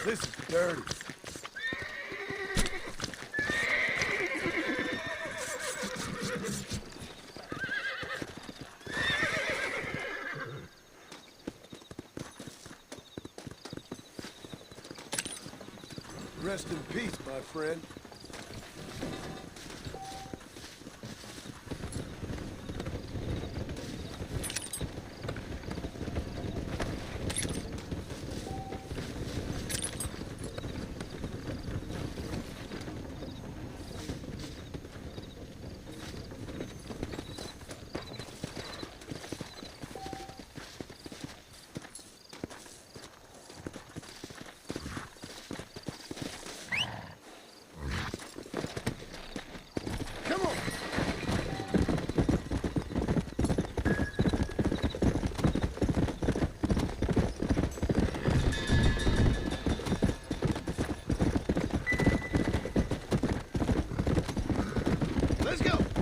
This is dirty. Rest in peace, my friend. Let's go.